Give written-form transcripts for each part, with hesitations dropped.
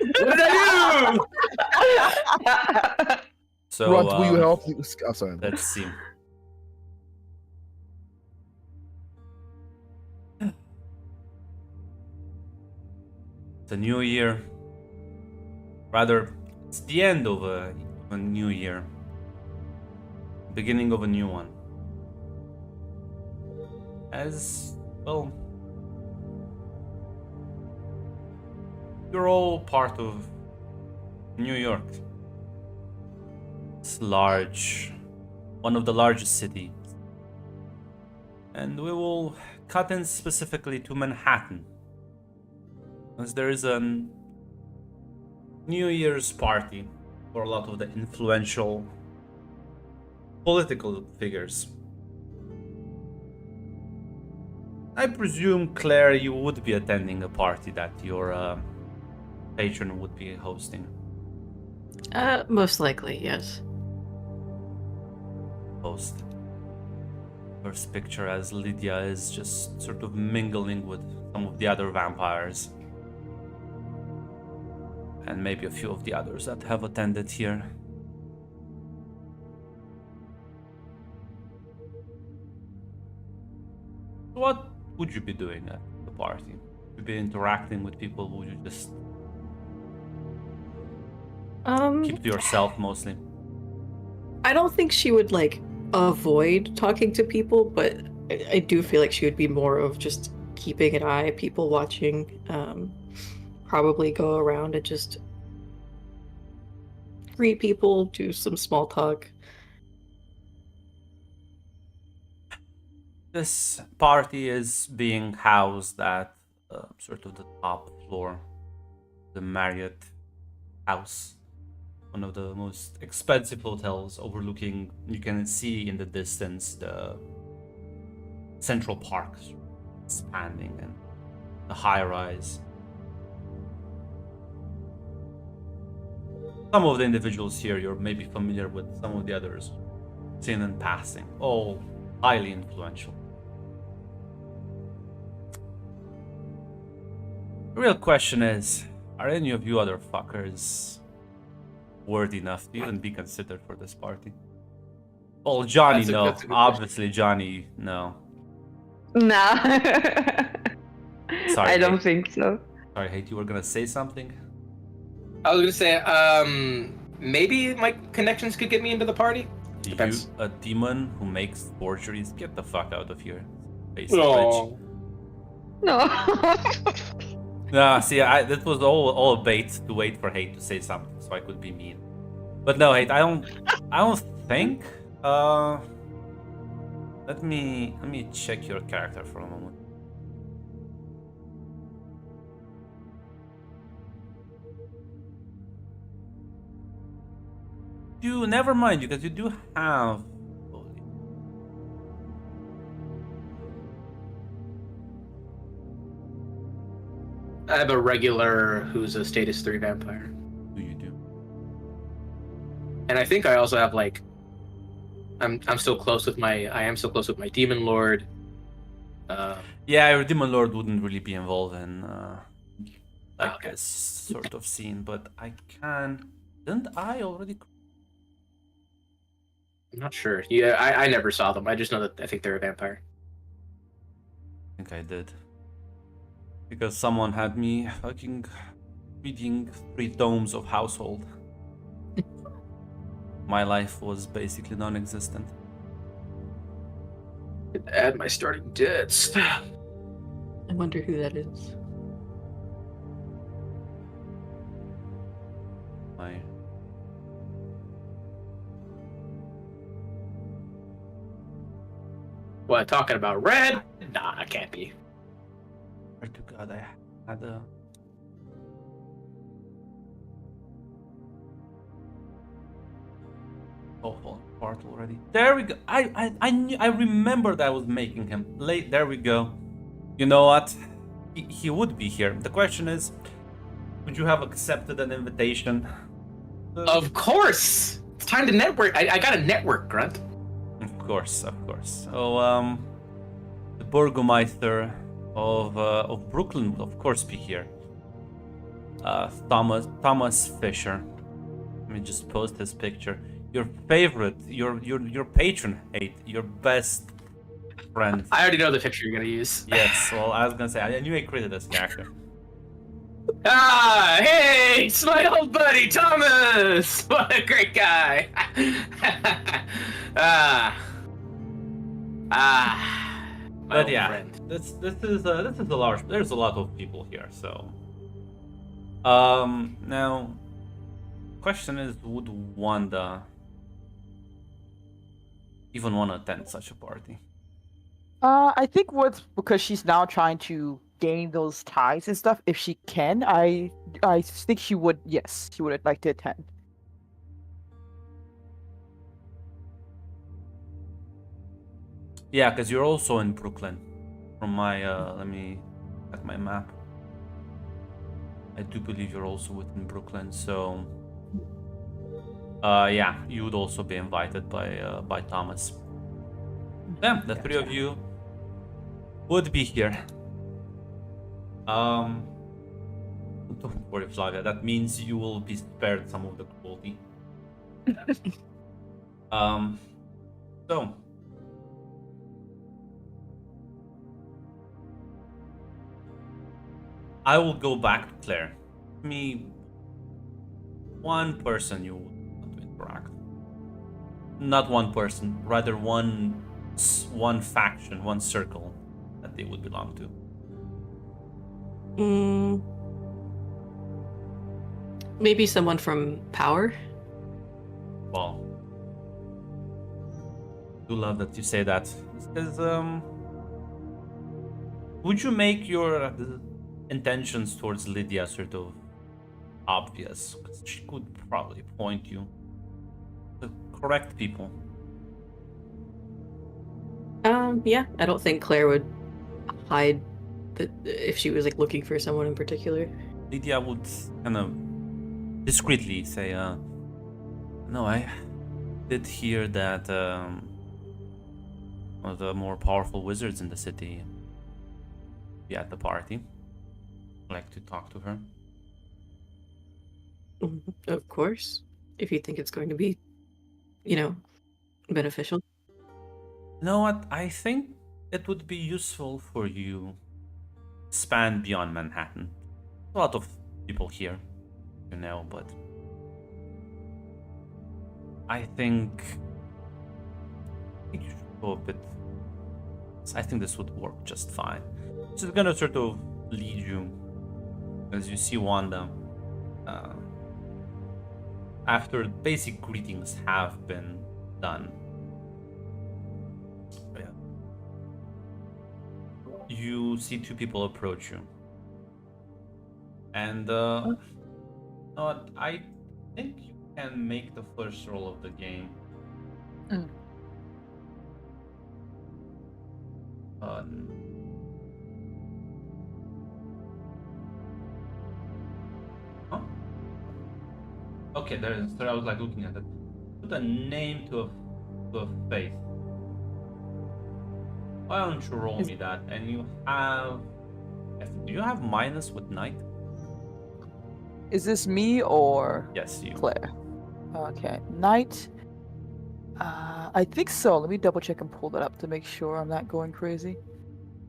What did I do? So Runt, will you help? I'm sorry. let's see. It's a new year. Rather, it's the end of a new year. Beginning of a new one. As well, you're all part of New York. It's large, one of the largest cities. And we will cut in specifically to Manhattan, as there is a New Year's party for a lot of the influential political figures. I presume, Claire, you would be attending a party that your patron would be hosting. Most likely, yes. Post. First picture as Lydia is just sort of mingling with some of the other vampires. And maybe a few of the others that have attended here. What would you be doing at the party? Would you be interacting with people? Would you just keep to yourself mostly? I don't think she would like avoid talking to people, but I do feel like she would be more of just keeping an eye, people watching, probably go around and just greet people, do some small talk. This party is being housed at sort of the top floor, the Marriott House, one of the most expensive hotels overlooking, you can see in the distance the Central Park expanding and the high rise. Some of the individuals here you're maybe familiar with, some of the others seen in passing, all highly influential. The real question is, are any of you other fuckers worthy enough to even be considered for this party? Well, Johnny, no. That's a good Obviously, Johnny, no. Nah. Sorry, I don't Hate. think so. Sorry, Hate, you were gonna say something? I was gonna say, maybe my connections could get me into the party. Depends. You, a demon who makes forgeries, get the fuck out of here. Basic bitch. Oh, No. Nah, see, that was all a bait to wait for Hate to say something, so I could be mean. But no, Hate, I don't think. Let me check your character for a moment. You never mind, because you do have. I have a regular who's a status 3 vampire, Who you do? and I think I also have like, I'm still close with my demon lord. Yeah, your demon lord wouldn't really be involved in like Okay. this sort of scene, but I can. Didn't I already? I'm not sure. Yeah, I never saw them. I just know that I think they're a vampire. I think I did. Because someone had me fucking reading 3 tomes of Household. My life was basically non-existent. Add my starting debts. I wonder who that is. My What, talking about red? Nah, it can't be. swear to God, I had a. Oh, falling apart already. There we go. I remembered I was making him late. There we go. You know what? He would be here. The question is, would you have accepted an invitation? Of course! It's time to network. I got a network, Grunt. Of course, of course. So, the Burgomeister of Brooklyn would of course be here. Thomas Fisher. Let me just post his picture. Your favorite, your patron hate, your best friend. I already know the picture you're gonna use. Yes, well, I was gonna say, I knew I created this character. Ah, hey, it's my old buddy Thomas. What a great guy. My But old yeah, friend. this is a large. There's a lot of people here, so. Now, question is, would Wanda even want to attend such a party? I think because she's now trying to gain those ties and stuff. If she can, I think she would. Yes, she would like to attend. Yeah, because you're also in Brooklyn. From my let me at my map. I do believe you're also within Brooklyn, so yeah, you would also be invited by Thomas. Yeah, the three of you would be here. Don't worry, Flavia. That means you will be spared some of the cruelty. So. I will go back to Claire. Give me one person you want to interact. Not one person, rather one faction, one circle that they would belong to. Maybe someone from Power. Well, I do love that you say that. Because would you make your intentions towards Lydia sort of obvious? Because she could probably point you to correct people. Yeah, I don't think Claire would hide that if she was like looking for someone in particular. Lydia would kind of discreetly say, no, I did hear that one of the more powerful wizards in the city be at the party. I'd like to talk to her. Of course, if you think it's going to be, beneficial. You know what? I think it would be useful for you to expand beyond Manhattan. A lot of people here, but I think you should go a bit. I think this would work just fine. So it's gonna sort of lead you as you see Wanda. After basic greetings have been done, you see two people approach you, and I think you can make the first roll of the game. Okay, so I was like looking at it. Put a name to a face. Why don't you roll me that? And you have. Do you have minus with Knight? Is this me or Yes, you. Claire? Okay, Knight. I think so. Let me double check and pull that up to make sure I'm not going crazy.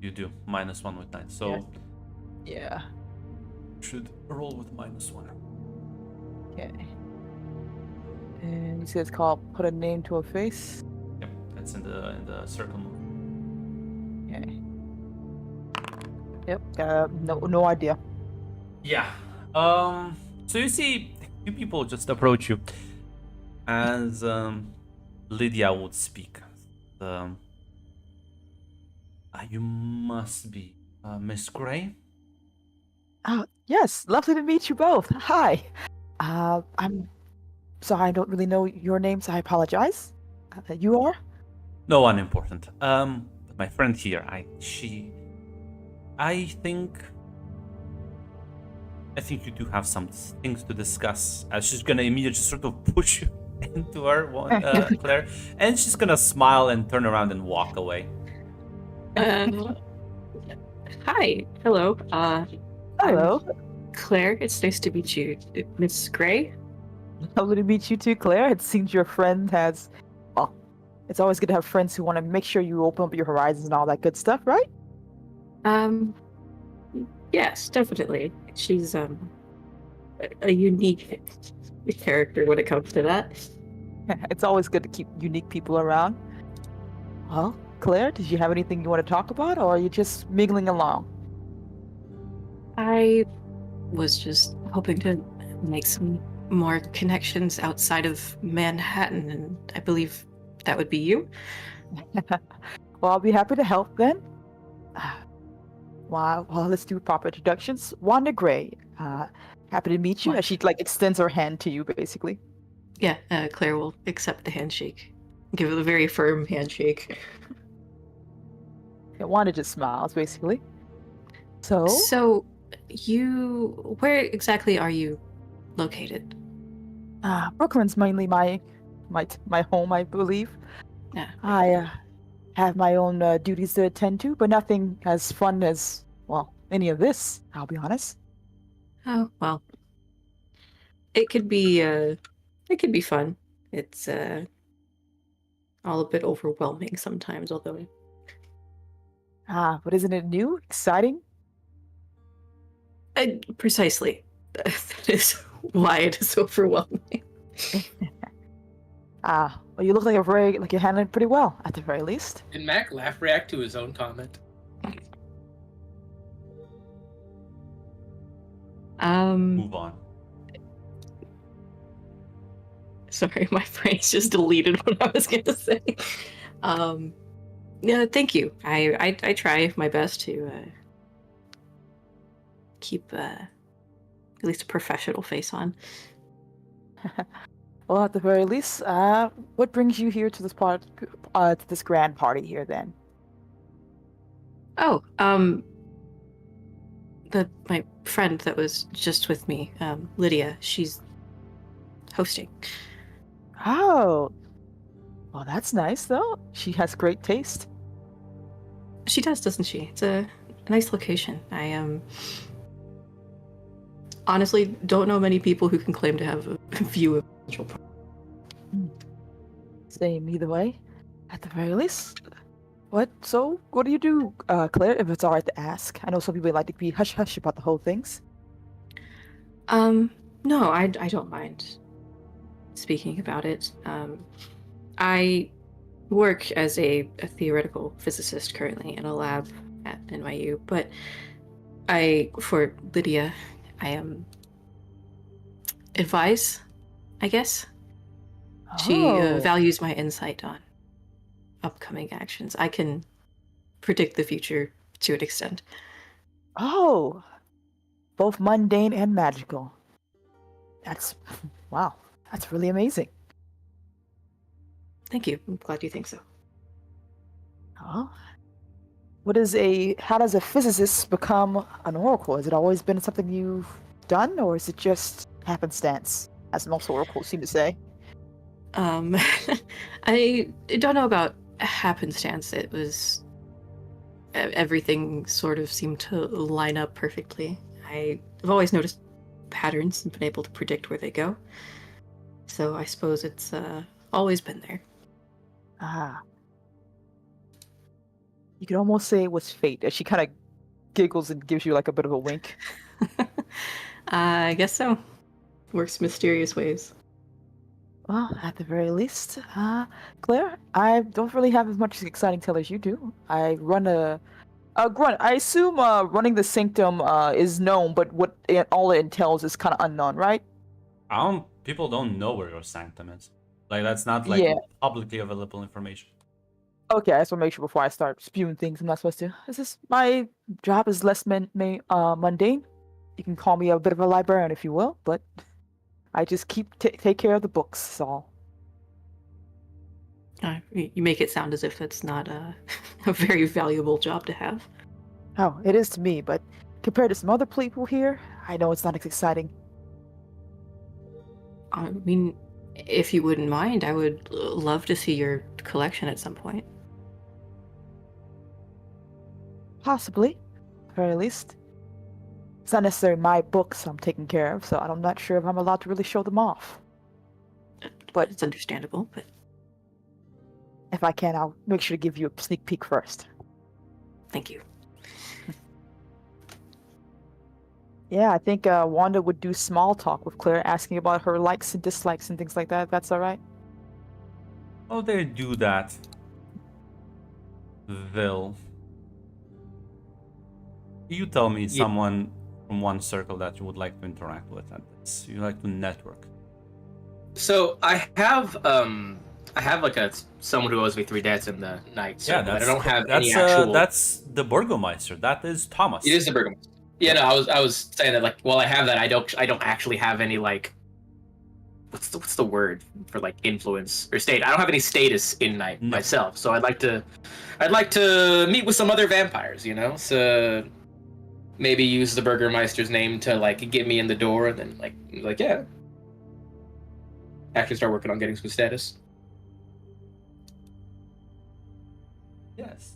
You do. -1 with Knight. So Yeah. should roll with -1. Okay. And you said it's called put a name to a face. Yep, that's in the circle move. Okay. Yep. No idea. Yeah. So you see two people just approach you as Lydia would speak. You must be Miss Gray. Yes. Lovely to meet you both. Hi. I'm sorry, I don't really know your names. I apologize. You are? No, unimportant. My friend here, I think you do have some things to discuss. She's gonna immediately sort of push you into her, Claire, and she's gonna smile and turn around and walk away. Hi. Hello. Hello. Claire, it's nice to meet you. Miss Gray? Lovely to meet you too, Claire. It seems your friend has. Well, it's always good to have friends who want to make sure you open up your horizons and all that good stuff, right? Yes, definitely. She's a unique character when it comes to that. It's always good to keep unique people around. Well, Claire, did you have anything you want to talk about, or are you just mingling along? I was just hoping to make some more connections outside of Manhattan, and I believe that would be you. Well, I'll be happy to help then. Well, let's do proper introductions. Wanda Gray, happy to meet you. As she extends her hand to you, basically. Yeah, Claire will accept the handshake. Give it a very firm handshake. Yeah, Wanda just smiles, basically. So, So, where exactly are you located? Brooklyn's mainly my home, I believe. Yeah. I have my own duties to attend to, but nothing as fun as, well, any of this, I'll be honest. Oh, well. It could be fun. It's all a bit overwhelming sometimes, although But isn't it new, exciting? precisely. That is why it is overwhelming. Well, you look like you're handling it pretty well, at the very least. Did Mac react to his own comment? Move on. Sorry, my brain's just deleted what I was gonna say. Yeah, thank you. I try my best to keep at least a professional face on. Well, at the very least, what brings you here to this grand party here then? Oh, my friend that was just with me, Lydia, she's hosting. Oh, well, that's nice though. She has great taste. She does, doesn't she? It's a nice location. I honestly don't know many people who can claim to have a view of Central Park. Same either way. At the very least. What do you do, Claire, if it's alright to ask? I know some people like to be hush-hush about the whole things. No, I don't mind speaking about it. I work as a theoretical physicist currently in a lab at NYU, but for Lydia, I advise, I guess. She values my insight on upcoming actions. I can predict the future to an extent. Oh, both mundane and magical. Wow, that's really amazing. Thank you. I'm glad you think so. Oh, how does a physicist become an oracle? Has it always been something you've done, or is it just happenstance, as most oracles seem to say? I don't know about happenstance. It was everything sort of seemed to line up perfectly. I've always noticed patterns and been able to predict where they go. So I suppose it's always been there. You could almost say it was fate, as she kind of giggles and gives you like a bit of a wink. I guess so. Works mysterious ways. Well, at the very least, Claire, I don't really have as much exciting tale as you do. I run a Grunt. I assume running the sanctum is known, but what all it entails is kind of unknown, right? People don't know where your sanctum is. Like that's not publicly available information. Okay, I just want to make sure before I start spewing things I'm not supposed to. My job is less mundane. You can call me a bit of a librarian if you will, but I just take care of the books. That's all. You make it sound as if it's not a very valuable job to have. Oh, it is to me, but compared to some other people here, I know it's not as exciting. I mean, if you wouldn't mind, I would love to see your collection at some point. Possibly, at the very least. It's not necessarily my books I'm taking care of, so I'm not sure if I'm allowed to really show them off. But it's understandable. But If I can, I'll make sure to give you a sneak peek first. thank you. Yeah, I think Wanda would do small talk with Claire, asking about her likes and dislikes and things like that. If that's all right. Oh, they do that. Vil. You tell me someone from one circle that you would like to interact with and this. You like to network. So I have like someone who owes me 3 debts in the night. So Yeah, but that's I don't have that's any actual. that's the Burgomeister. That is Thomas. It is the Burgomeister. Yeah, no, I was saying that like while I have that, I don't actually have any like what's the word for like influence or state. I don't have any status in night myself. So I'd like to meet with some other vampires, you know? So maybe use the Burgermeister's name to like get me in the door and then like yeah. Actually start working on getting some status. Yes.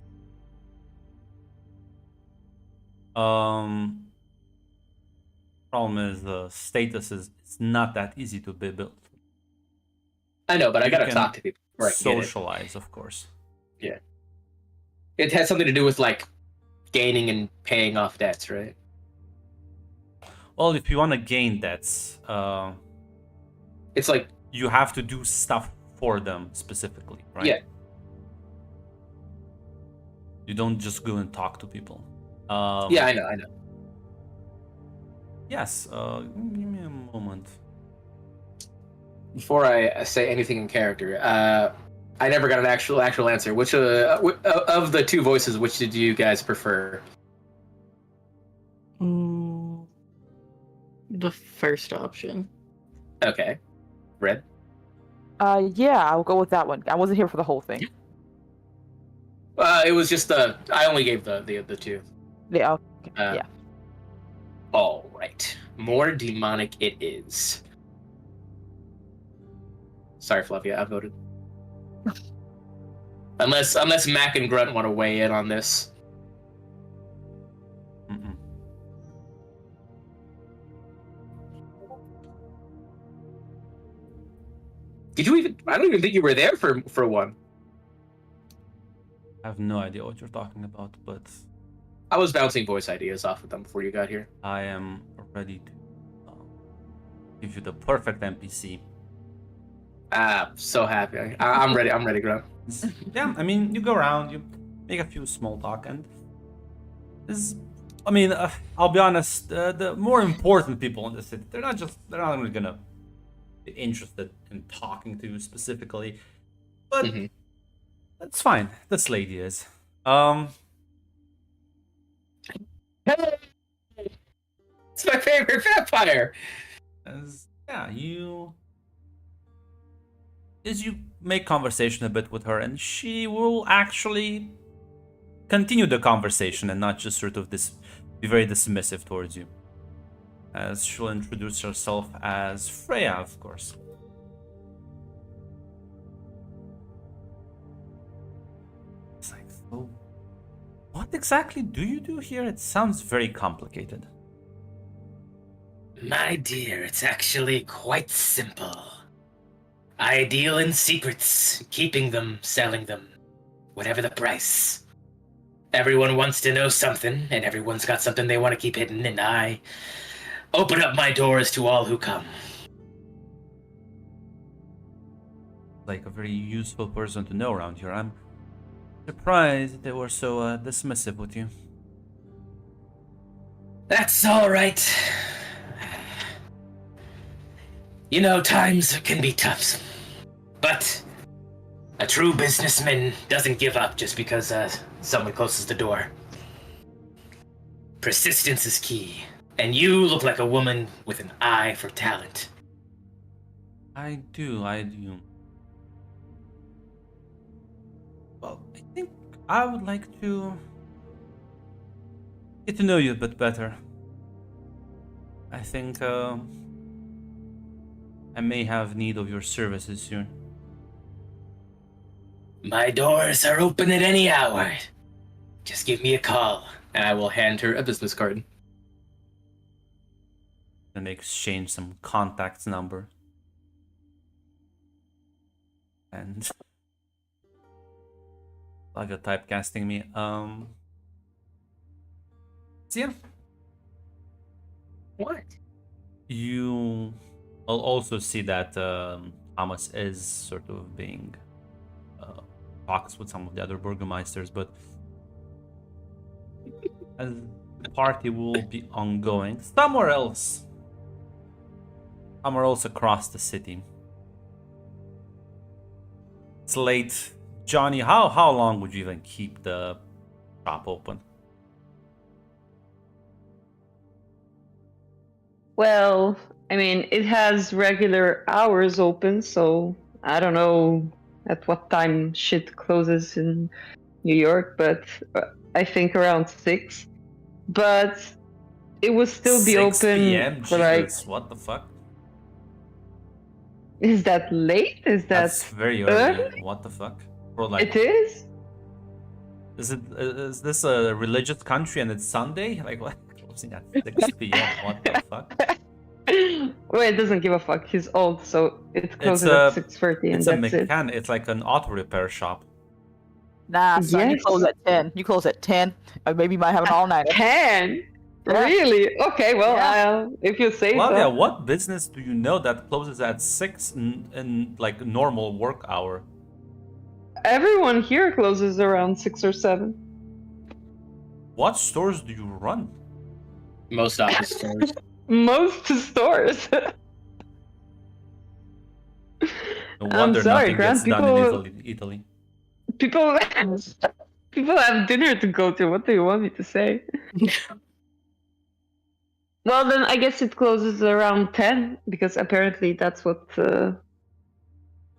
Problem is the status is it's not that easy to be built. I know, but I You gotta can talk to people before I can get it. Socialize, of course. Yeah. It has something to do with like gaining and paying off debts, right? Well, if you want to gain debts, It's like you have to do stuff for them specifically, right? Yeah. You don't just go and talk to people. yeah, I know. Yes. Give me a moment. Before I say anything in character, I never got an actual answer. Which of the 2 voices, which did you guys prefer? The first option. Okay, Red. Yeah, I'll go with that one. I wasn't here for the whole thing. It was just I only gave the 2. Yeah. Okay. Yeah. All right, more demonic it is. Sorry, Flavia, I voted. unless Mac and Grunt want to weigh in on this. Mm-mm. Did you even? I don't even think you were there for one. I have no idea what you're talking about, but I was bouncing voice ideas off of them before you got here. I am ready to give you the perfect NPC. So happy. I'm ready. I'm ready, Grunt. Yeah, I mean, you go around, you make a few small talk, and I mean, I'll be honest. The more important people in the city, they're not only gonna be interested in talking to you specifically, but that's fine. This lady is. It's my favorite vampire. Yeah, as you make conversation a bit with her, and she will actually continue the conversation and not just sort of be very dismissive towards you. As she'll introduce herself as Freya, of course. It's like, so what exactly do you do here? It sounds very complicated. My dear, it's actually quite simple. I deal in secrets, keeping them, selling them, whatever the price. Everyone wants to know something, and everyone's got something they want to keep hidden, and I open up my doors to all who come. Like a very useful person to know around here. I'm surprised they were so dismissive with you. That's all right. You know, times can be tough, but a true businessman doesn't give up just because someone closes the door. Persistence is key, and you look like a woman with an eye for talent. I do. Well, I think I would like to get to know you a bit better. I think I may have need of your services soon. My doors are open at any hour. Just give me a call. And I will hand her a business card. and they exchange some contacts number. And like a typecasting me. So yeah, What? you will also see that Thomas is sort of being talks with some of the other burgomeisters, but as the party will be ongoing somewhere else across the city. It's late. Johnny, how long would you even keep the shop open? Well, I mean, it has regular hours open, so I don't know at what time shit closes in New York, but I think around 6. But it will still be 6 open p.m. for like. Jesus, what the fuck? Is that late? Is that That's very early. early? What the fuck? For like, It is? is this a religious country and it's Sunday? Like what? Closing at 6 p.m. What the fuck? Well, it doesn't give a fuck. He's old, so it closes a- at 6:30, and It's a that's it. mechan. It's like an auto repair shop. Nah, son, you Yes. close at 10. You close at 10. Or maybe you might have an all-nighter. 10? Yeah. Really? Okay, well, Yeah. if you say Well, so. yeah. What business do you know that closes at 6 in like normal work hour? Everyone here closes around 6 or 7. What stores do you run? Most office stores. Most stores. No I'm wonder sorry, nothing Grant. gets done in People, Italy. people, people have dinner to go to. What do you want me to say? Well, then I guess it closes around 10 because apparently that's what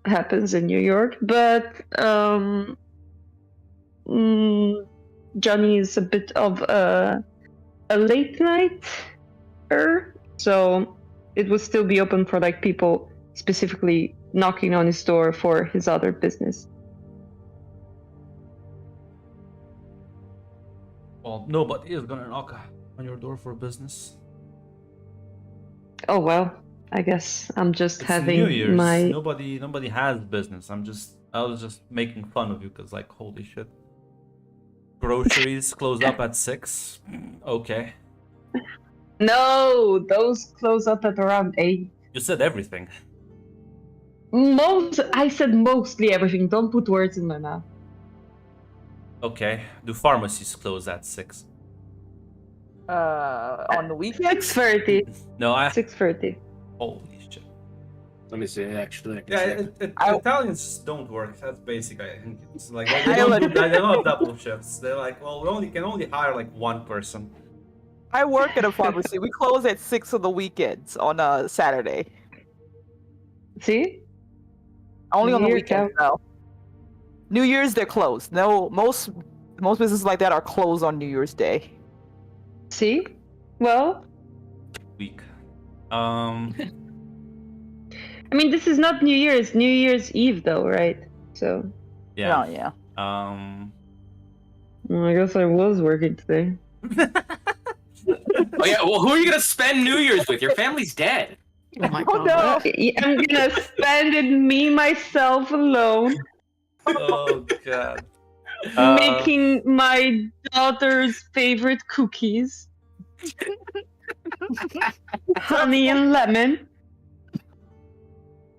happens in New York. But Johnny is a bit of a late nighter, so it would still be open for like people specifically knocking on his door for his other business. Well, nobody is gonna knock on your door for business. Oh well, I guess I'm just It's having New Year's. my. Nobody has business. I was just making fun of you because like holy shit. Groceries close up at 6. Okay. No, those close up at around 8. You said everything. I said mostly everything. Don't put words in my mouth. Okay. Do pharmacies close at 6? On the weekends? 6:30. No, 6:30. holy shit. Let me see. Actually, I can Yeah, check. Italians just don't work. That's basic. I think it's like I don't- they don't have double shifts. They're like, well, we can only hire like one person. I work at a pharmacy. We close at 6 on the weekends on a Saturday. See? Only on the Here, weekends, though. New Year's, they're closed. No, most businesses like that are closed on New Year's Day. See? Well, Week. I mean, this is not New Year's. New Year's Eve, though, right? So, Yeah. Oh, yeah. well, I guess I was working today. Oh yeah. Well, who are you gonna spend New Year's with? Your family's dead. Oh my Oh, god. no. I'm gonna spend it me myself alone, Oh god. making my daughter's favorite cookies, honey and lemon,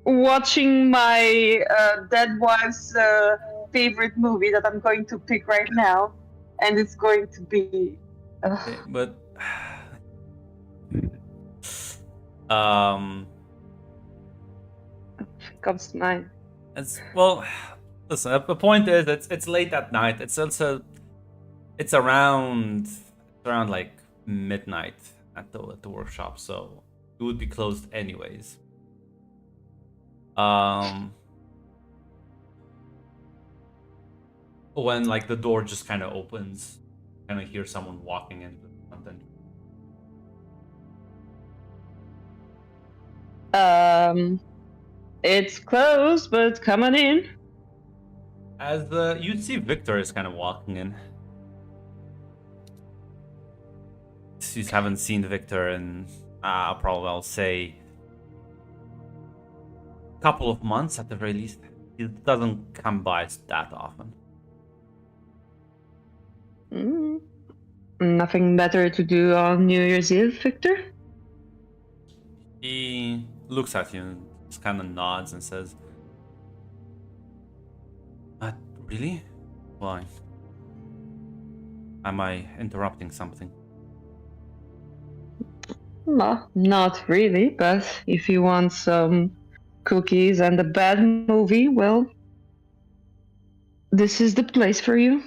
watching my dead wife's favorite movie that I'm going to pick right now, and it's going to be. Okay, but Comes to mind. it's well. Listen, the point is it's late at night. It's also it's around like midnight at the workshop, so it would be closed anyways. When like the door just kind of opens, kind of hear someone walking into something. It's closed, but come on in. As you see, Victor is kind of walking in. You haven't seen Victor in I'll say a couple of months at the very least. It doesn't come by that often. Mm. Nothing better to do on New Year's Eve, Victor? He looks at you and just kind of nods and says, really? Why? Am I interrupting something? No, not really, but if you want some cookies and a bad movie, well, this is the place for you.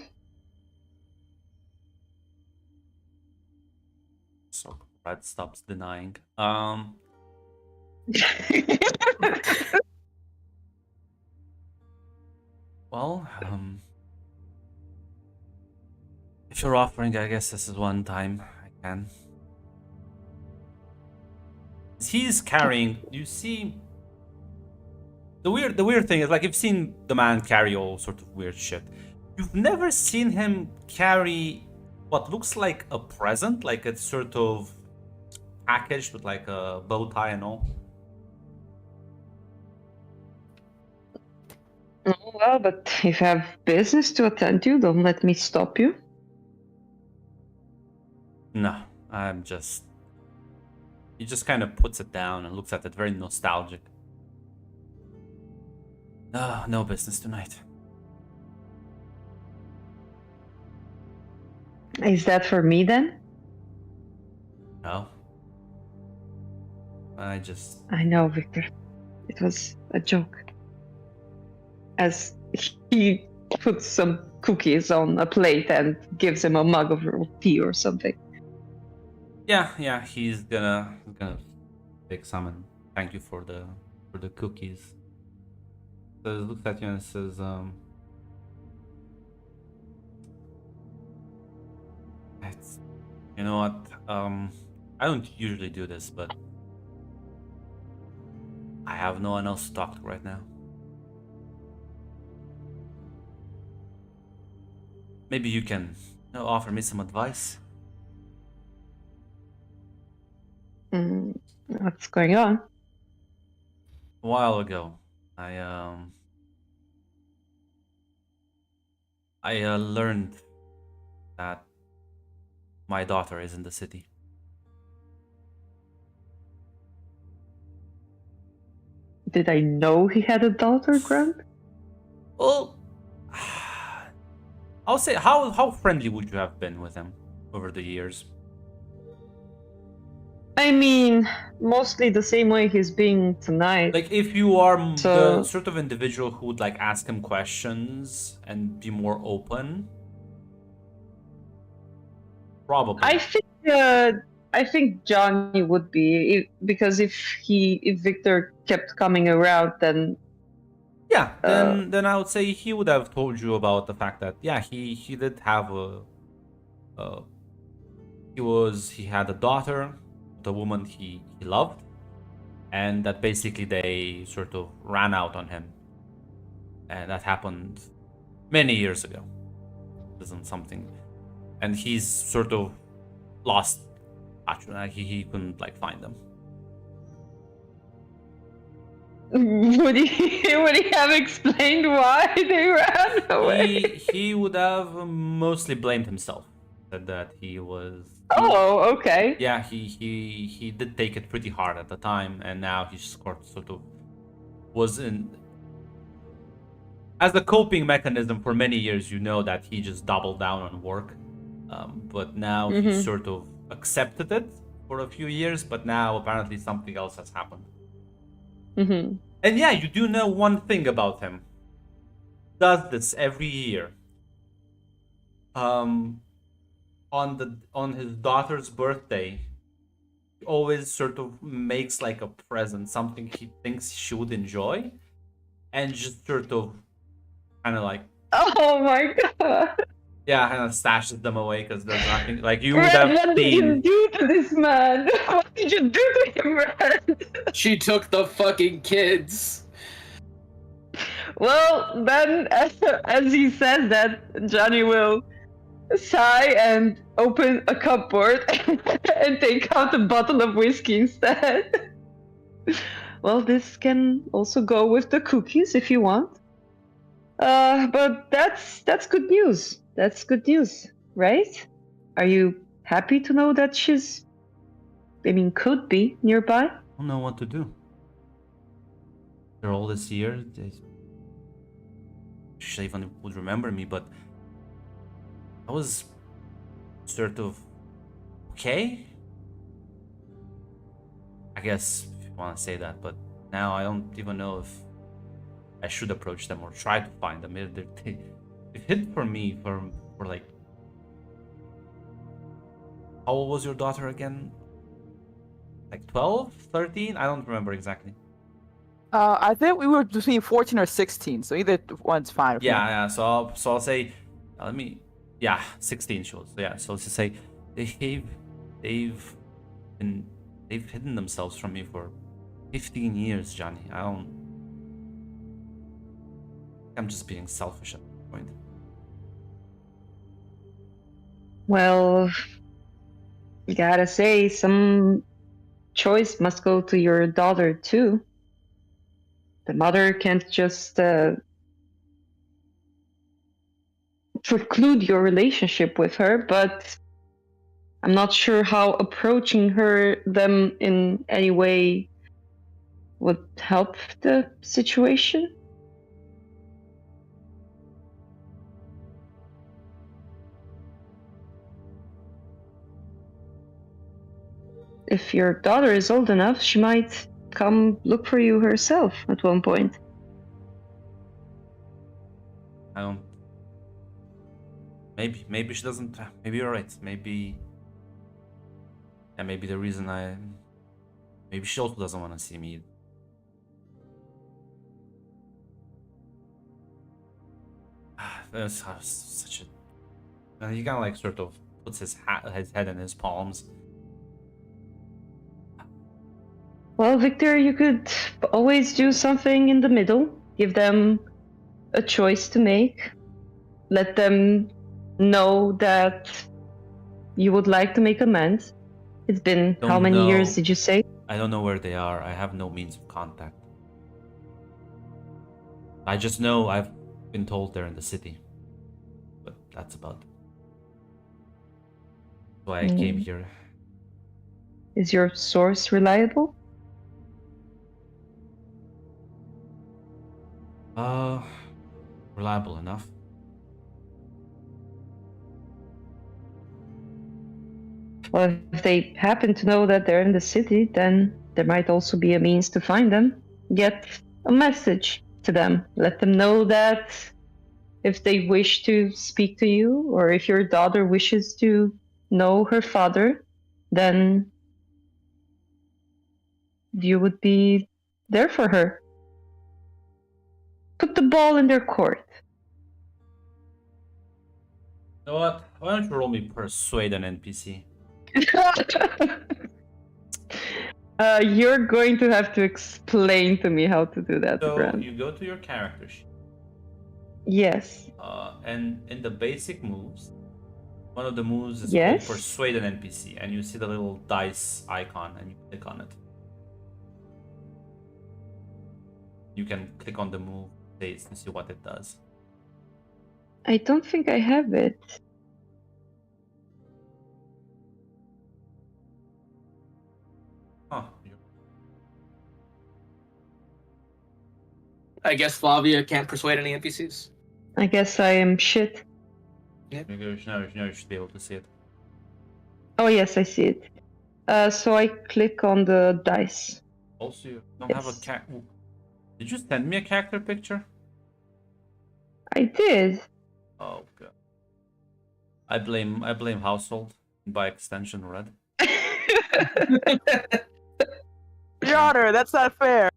So Brad stops denying. Well, if you're offering, I guess this is one time I can. He's carrying. You see, the weird thing is, like, you've seen the man carry all sort of weird shit. You've never seen him carry what looks like a present, like it's sort of packaged with like a bow tie and all. Oh, well, but if you have business to attend to, don't let me stop you. No, I'm just... He just kind of puts it down and looks at it, very nostalgic. No, no business tonight. Is that for me then? No. I just... I know, Victor. It was a joke. As he puts some cookies on a plate and gives him a mug of tea or something. Yeah, he's gonna take some and thank you for the cookies. So he looks at you and says, it's, you know what, I don't usually do this, but I have no one else to talk to right now. Maybe you can offer me some advice. What's going on? A while ago, I learned that my daughter is in the city. Did I know he had a daughter, Grant? Well, I'll say, how friendly would you have been with him over the years? I mean, mostly the same way he's being tonight. Like, if you are So- the sort of individual who would like ask him questions and be more open, probably. I think Johnny would be, because if Victor kept coming around, then Yeah, then I would say he would have told you about the fact that he did have he had a daughter, the woman he loved, and that basically they sort of ran out on him, and that happened many years ago. It isn't something, and he's sort of lost touch. He couldn't like find them. would he have explained why they ran away? He would have mostly blamed himself. Said that he was. Oh, okay. Yeah, he did take it pretty hard at the time, and now he sort of was in. As a coping mechanism for many years, you know that he just doubled down on work, but now he sort of accepted it for a few years. But now apparently something else has happened. Mm-hmm. And yeah, you do know one thing about him. Does this every year. On his daughter's birthday, he always sort of makes like a present, something he thinks she would enjoy, and just sort of kind of like Oh my god. kind of stashes them away because there's nothing like you would Red, have what did you seen. do to this man? What did you do to him, Red? She took the fucking kids. Well, then, as he says that, Johnny will sigh and open a cupboard and take out a bottle of whiskey instead. Well, this can also go with the cookies if you want. But that's good news. That's good news, right? Are you happy to know that she's, I mean, could be nearby? I don't know what to do. After all this year, she even would remember me, but I was sort of okay. I guess if you want to say that, but now I don't even know if I should approach them or try to find them. They've hid for me for like. How old was your daughter again? Like 12, 13? I don't remember exactly. I think we were between 14 or 16, so either one's fine. with me. Yeah. So I'll say, let me. Yeah, 16 shows. Yeah. So let's just say they've hidden themselves from me for 15 years, Johnny. I'm just being selfish at this point. Well, you gotta say, some choice must go to your daughter too. The mother can't just preclude your relationship with her, but I'm not sure how approaching them in any way would help the situation. If your daughter is old enough, she might come look for you herself at one point. I don't. Maybe she doesn't. Maybe you're right. Maybe. Yeah, maybe the reason maybe she also doesn't want to see me. That's such a. He kind of like sort of puts his head in his palms. Well, Victor, you could always do something in the middle. Give them a choice to make. Let them know that you would like to make amends. It's been how Don't many years know. did you say? I don't know where they are. I have no means of contact. I just know I've been told they're in the city. But that's about it. That's why I came here. Is your source reliable? Reliable enough. Well, if they happen to know that they're in the city, then there might also be a means to find them. Get a message to them. Let them know that if they wish to speak to you, or if your daughter wishes to know her father, then you would be there for her. Put the ball in their court. You know what? Why don't you roll me persuade an NPC? You're going to have to explain to me how to do that, So Bran. you go to your character sheet. Yes. And in the basic moves, one of the moves is Yes. called persuade an NPC, and you see the little dice icon, and you click on it. You can click on the move states to see what it does. I don't think I have it. Huh. I guess Flavia can't persuade any NPCs. I guess I am shit. You should be able to see it. Oh, yes, I see it. So I click on the dice. Also, you don't have a Yes. character. Did you send me a character picture? I did. Oh god. I blame household, by extension Red. Your Honor, that's not fair.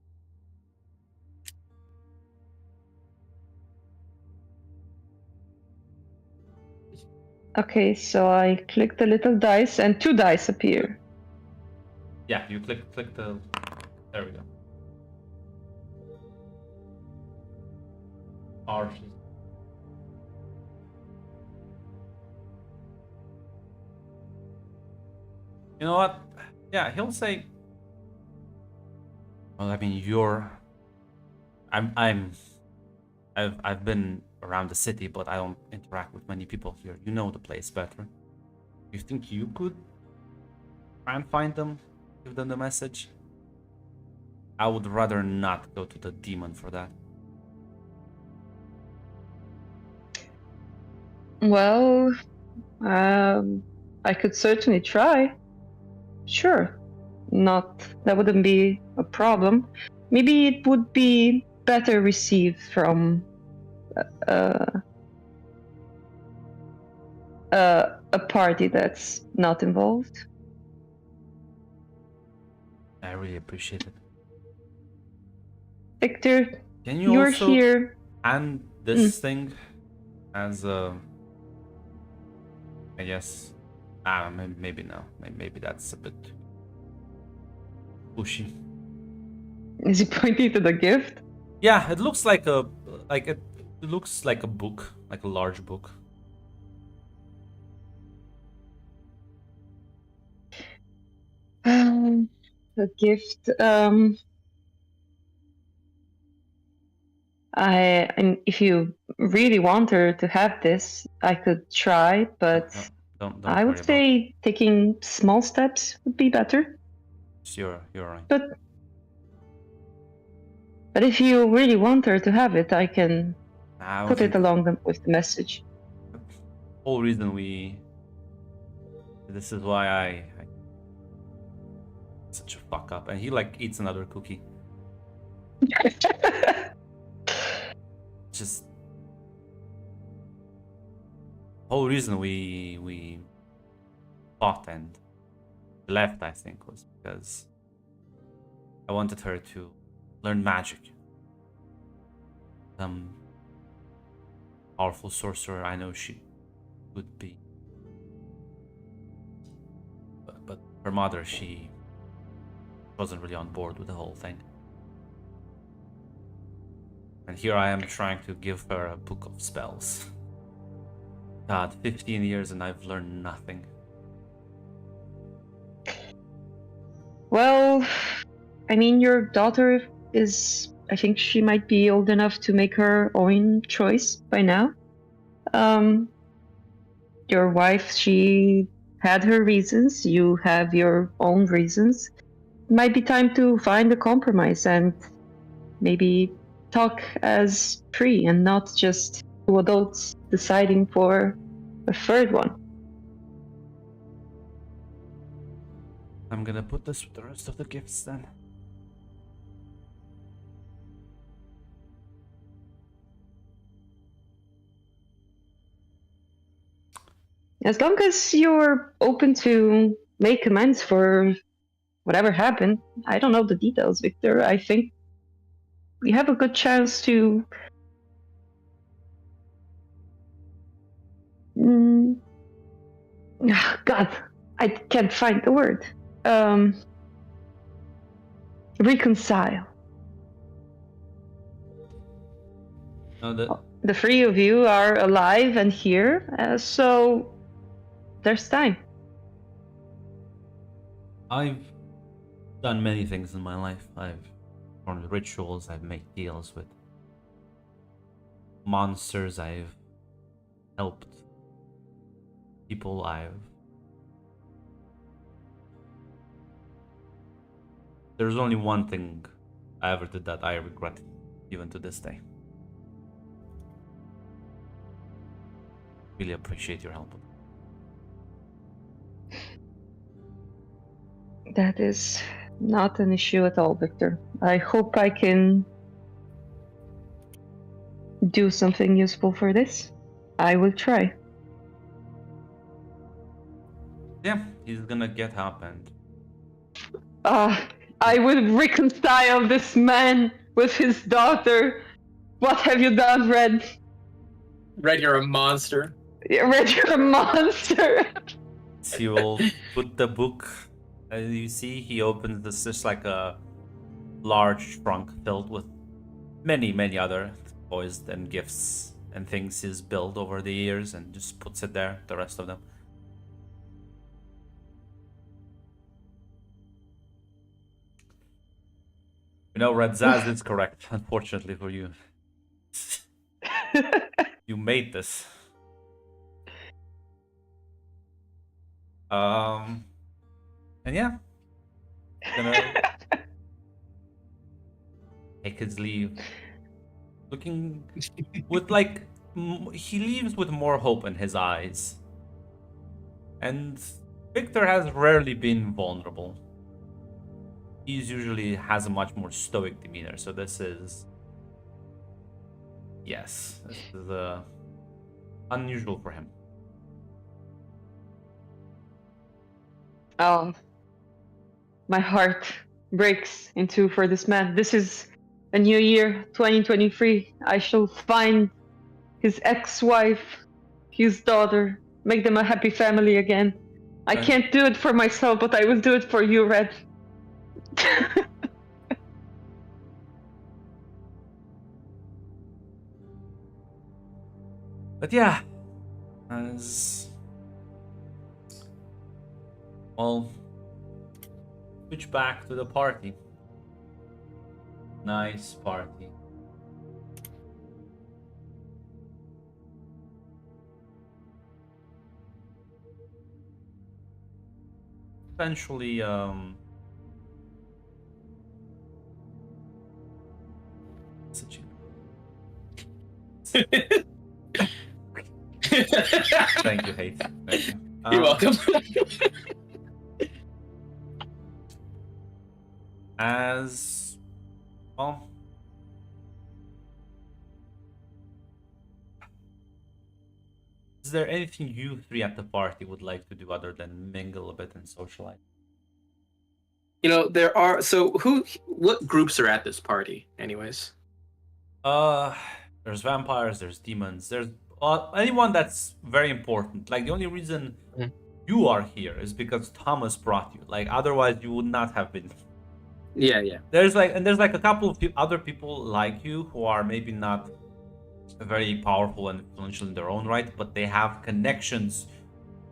Okay, so I click the little dice and 2 dice appear. Yeah, you click the. There we go. Arches. You know what? Yeah, he'll say. Well, I mean, I've been around the city, but I don't interact with many people here. You know the place better. You think you could try and find them, give them the message? I would rather not go to the demon for that. Well, I could certainly try. Sure. That wouldn't be a problem. Maybe it would be better received from a party that's not involved. I really appreciate it. Victor, Can you you're also here. hand this thing as a? I guess. Maybe no. Maybe that's a bit pushy. Is he pointing to the gift? Yeah, it looks like a it looks like a book, like a large book. The gift. And if you really want her to have this, I could try, but No, don't I worry would say taking small steps would be better. about it. You're right. But if you really want her to have it, I can I put think it along with the message. whole reason this is why I such a fuck up, and he like eats another cookie. Just whole reason we fought and left, I think, was because I wanted her to learn magic. Powerful sorcerer, I know she would be, but her mother, she wasn't really on board with the whole thing. And here I am trying to give her a book of spells. God, 15 years and I've learned nothing. Well, I mean, your daughter is. I think she might be old enough to make her own choice by now. Your wife, she had her reasons. You have your own reasons. It might be time to find a compromise and maybe talk as free and not just two adults deciding for a third one. I'm gonna put this with the rest of the gifts then. As long as you're open to make amends for whatever happened, I don't know the details, Victor. I think we have a good chance to. God, I can't find the word. Reconcile. The three of you are alive and here, so there's time. I've done many things in my life. I've formed rituals, I've made deals with monsters, I've helped people, There's only one thing I ever did that I regret, even to this day. Really appreciate your help. That is not an issue at all, Victor. I hope I can do something useful for this. I will try. Yeah, he's gonna get up and I will reconcile this man with his daughter. What have you done, Red? Red, you're a monster. Red, you're a monster. he will put the book. As you see, he opens this just like a large trunk filled with many other toys and gifts and things he's built over the years, and just puts it there, the rest of them. No, Red Zaz is correct, unfortunately for you. You made this. And yeah, gonna take his leave. Looking with like he leaves with more hope in his eyes. And Victor has rarely been vulnerable. He usually has a much more stoic demeanor, so this is unusual for him. Oh, my heart breaks in two for this man. This is a new year, 2023. I shall find his ex-wife, his daughter, make them a happy family again. I Okay. can't do it for myself, but I will do it for you, Red. But yeah, as well, switch back to the party. Nice party. Essentially, such thank you, Hate. Thank you. You're welcome. As well, is there anything you three at the party would like to do other than mingle a bit and socialize? You know, there are what groups are at this party, anyways? There's vampires, there's demons, there's anyone that's very important. Like the only reason Mhm. you are here is because Thomas brought you. Like otherwise, you would not have been. Yeah, yeah. There's like a couple of other people like you who are maybe not very powerful and influential in their own right, but they have connections.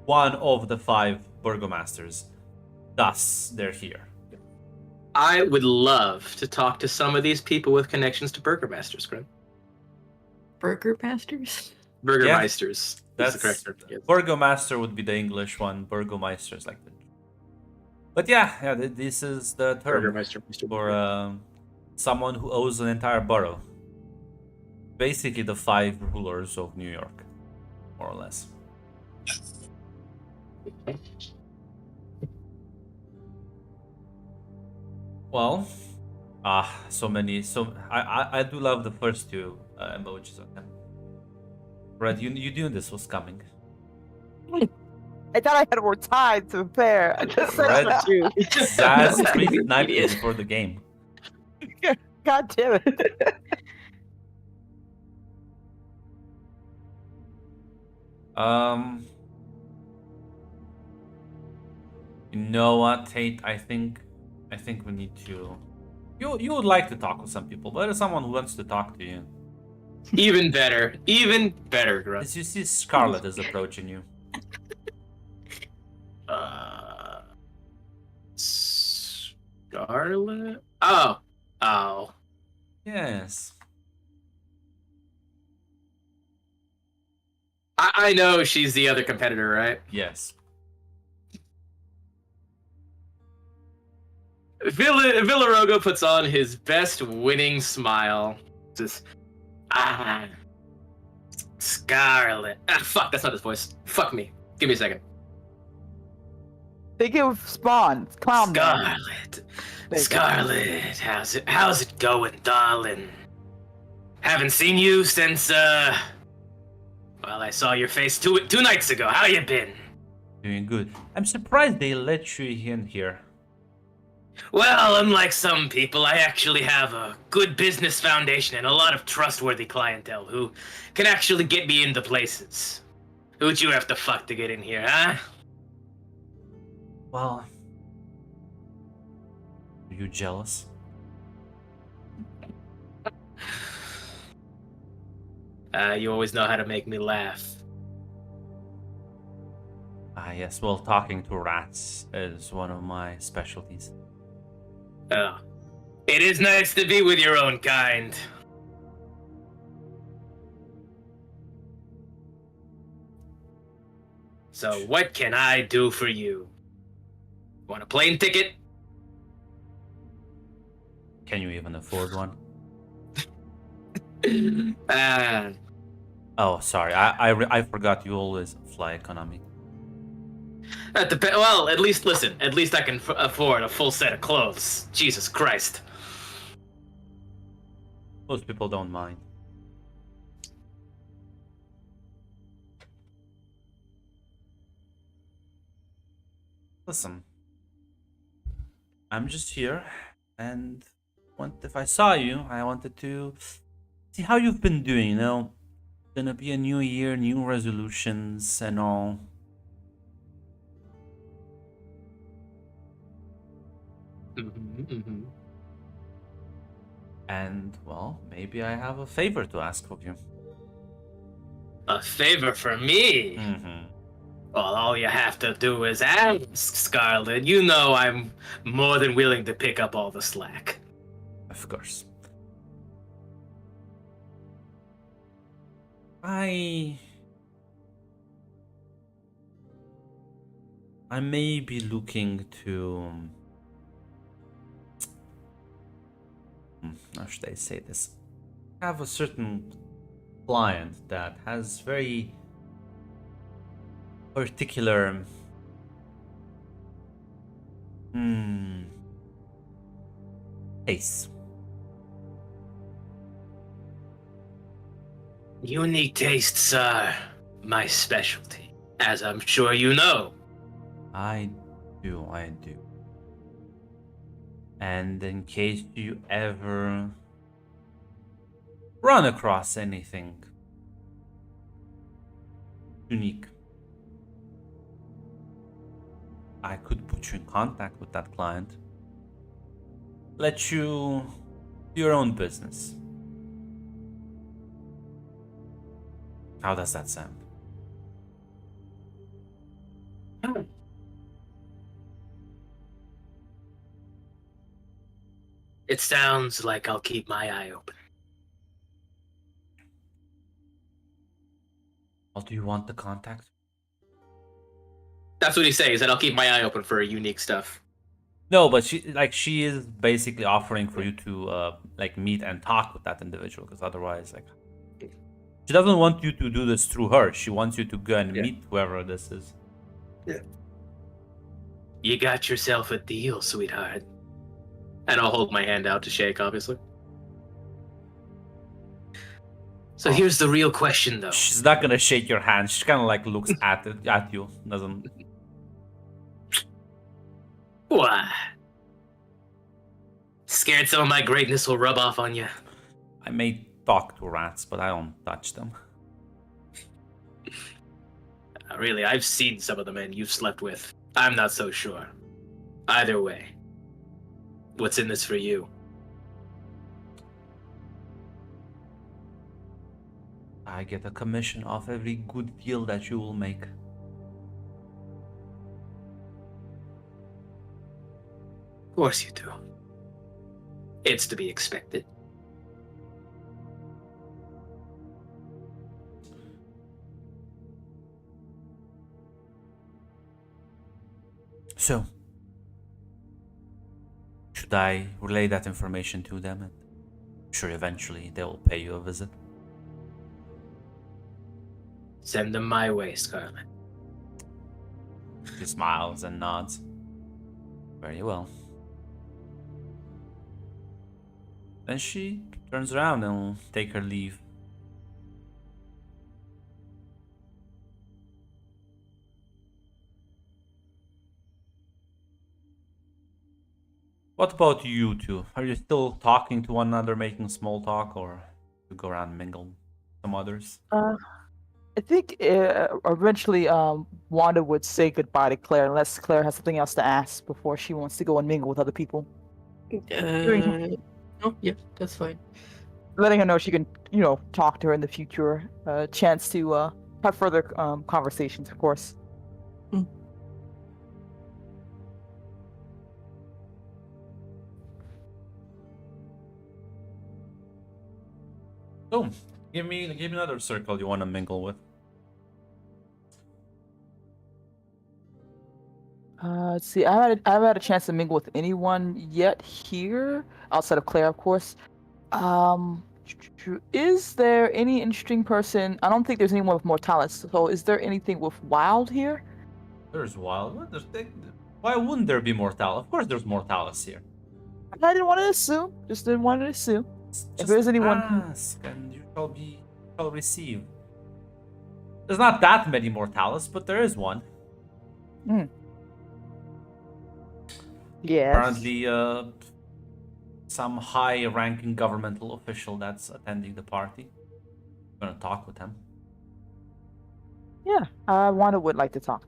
One of the 5 burgomasters, thus they're here. I would love to talk to some of these people with connections to burgomasters, Grim. Burger Masters? Burgermeisters. That's the correct term. Yes. Burgomaster would be the English one. Burgomeister is like the. But yeah, this is the term Burgermeister. for someone who owns an entire borough. Basically, the 5 rulers of New York, more or less. Well, I do love the first 2 emojis of them. Red, you knew this was coming. I thought I had more time to prepare. I just said Red- it to you. Zaz pre-sniped you before the game. God damn it. You know what, Tate? I think we need to. You would like to talk with some people, but there's someone who wants to talk to you. Even better, Grim. As you see, Scarlet is approaching you. Scarlet? Oh. Yes. I know she's the other competitor, right? Yes. Villarogo puts on his best winning smile. Just, Scarlet. Fuck, that's not his voice. Fuck me. Give me a second. Think of Spawn. Clown Man. Scarlet, how's it going, darling? Haven't seen you since, well, I saw your face two nights ago. How you been? Doing good. I'm surprised they let you in here. Well, unlike some people, I actually have a good business foundation and a lot of trustworthy clientele who can actually get me into places. Who'd you have to fuck to get in here, huh? Well, are you jealous? You always know how to make me laugh. Yes. Well, talking to rats is one of my specialties. Oh. It is nice to be with your own kind. So, what can I do for you? Want a plane ticket? Can you even afford one? Uh, Oh, sorry. I forgot you always fly economy. well, at least listen. At least I can afford a full set of clothes. Jesus Christ. Most people don't mind. Listen, I'm just here, and if I saw you, I wanted to see how you've been doing. You know, gonna be a new year, new resolutions, and all. And well, maybe I have a favor to ask of you. A favor for me? Mm-hmm. Well, all you have to do is ask, Scarlet. You know I'm more than willing to pick up all the slack. Of course. I may be looking to how should I say this? Have a certain client that has very particular taste. Unique tastes are my specialty, as I'm sure you know. I do. And in case you ever run across anything unique, I could put you in contact with that client. Let you do your own business. How does that sound? It sounds like I'll keep my eye open. Well, do you want the contact? That's what he's saying. He said, "I'll keep my eye open for unique stuff." No, but she is basically offering for you to meet and talk with that individual, because otherwise, she doesn't want you to do this through her. She wants you to go and meet whoever this is. Yeah. You got yourself a deal, sweetheart. And I'll hold my hand out to shake, obviously. So here's the real question, though. She's not gonna shake your hand. She kind of looks at you. Doesn't. Why? Scared some of my greatness will rub off on you? I may talk to rats, but I don't touch them. Really, I've seen some of the men you've slept with. I'm not so sure. Either way, what's in this for you? I get a commission off every good deal that you will make. Of course you do. It's to be expected. So, should I relay that information to them? And I'm sure eventually they will pay you a visit. Send them my way, Scarlet. She smiles and nods. Very well. Then she turns around and will take her leave. What about you two? Are you still talking to one another, making small talk, or you go around and mingle with some others? I think eventually Wanda would say goodbye to Claire unless Claire has something else to ask before she wants to go and mingle with other people. Oh, yeah, that's fine. Letting her know she can, talk to her in the future. Chance to have further conversations, of course. So, give me another circle you want to mingle with. Let's see. I haven't had a chance to mingle with anyone yet here, outside of Claire, of course. Is there any interesting person? I don't think there's anyone with Mortalis. So, is there anything with Wild here? There's wild. Why wouldn't there be Mortalis? Of course, there's Mortalis here. I didn't want to assume. Just didn't want to assume. Just there's anyone- ask, and you shall receive. There's not that many Mortalis, but there is one. Yes. Apparently, some high-ranking governmental official that's attending the party. I'm gonna talk with him. Yeah. Wanda would like to talk.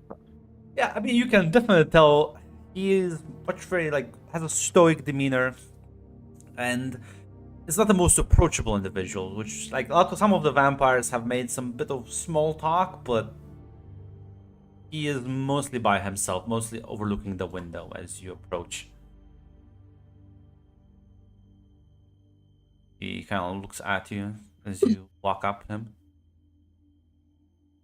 Yeah, I mean, you can definitely tell he is has a stoic demeanor, and is not the most approachable individual. Which, like, some of the vampires have made some bit of small talk, but he is mostly by himself, mostly overlooking the window as you approach. He kind of looks at you as you walk up to him.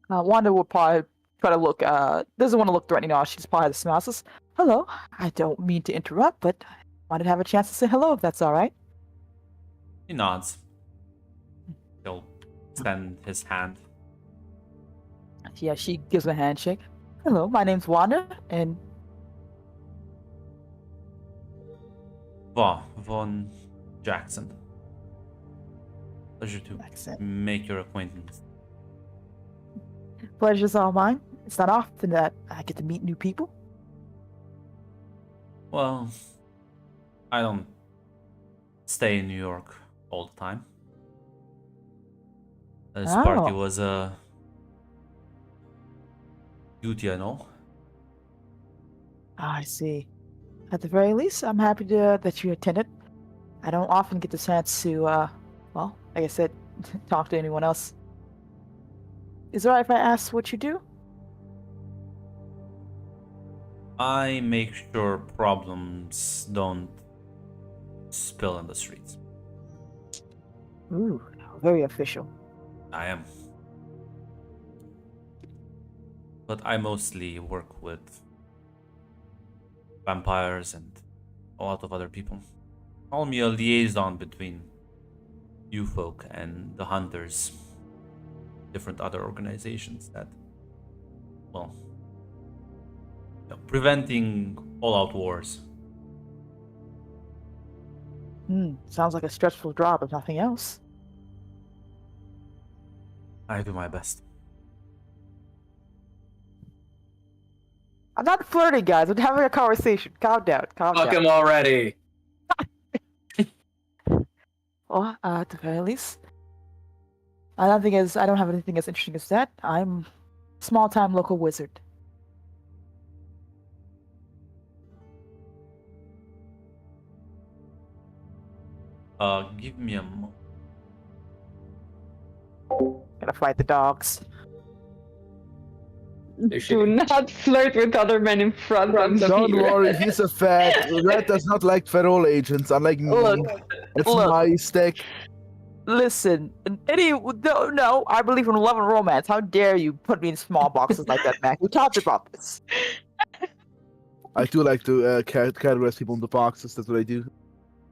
Wanda will probably try to look. Doesn't want to look threatening. No, she's probably the smile. Says, "Hello. I don't mean to interrupt, but I wanted to have a chance to say hello. If that's all right." He nods. He'll extend his hand. Yeah, she gives him a handshake. Hello, my name's Wanda, and Von Jackson. Pleasure to accent. make your acquaintance. Pleasure's all mine. It's not often that I get to meet new people. Well, I don't stay in New York all the time. This party Oh. was a duty, I know. I see. At the very least, I'm happy that you attended. I don't often get the chance to, well, like I said, talk to anyone else. Is it alright if I ask what you do? I make sure problems don't spill in the streets. Ooh, very official. I am. But I mostly work with vampires and a lot of other people. Call me a liaison between you folk and the hunters. Different other organizations that, well, preventing all-out wars. Sounds like a stressful job, if nothing else. I do my best. I'm not flirting, guys. I'm having a conversation. Calm down. Calm Fuck down. him already. Well, at the very least, I don't have anything as interesting as that. I'm a small-time local wizard. Give me a moment. Gonna fight the dogs. They're Do shitty. not flirt with other men in front of Don't me. worry, he's a fat. Red does not like feral agents, unlike me. Look, It's look. my stick. Listen, no, I believe in love and romance. How dare you put me in small boxes like that, Mac? We talked about this. I do like to categorize people into boxes. That's what I do.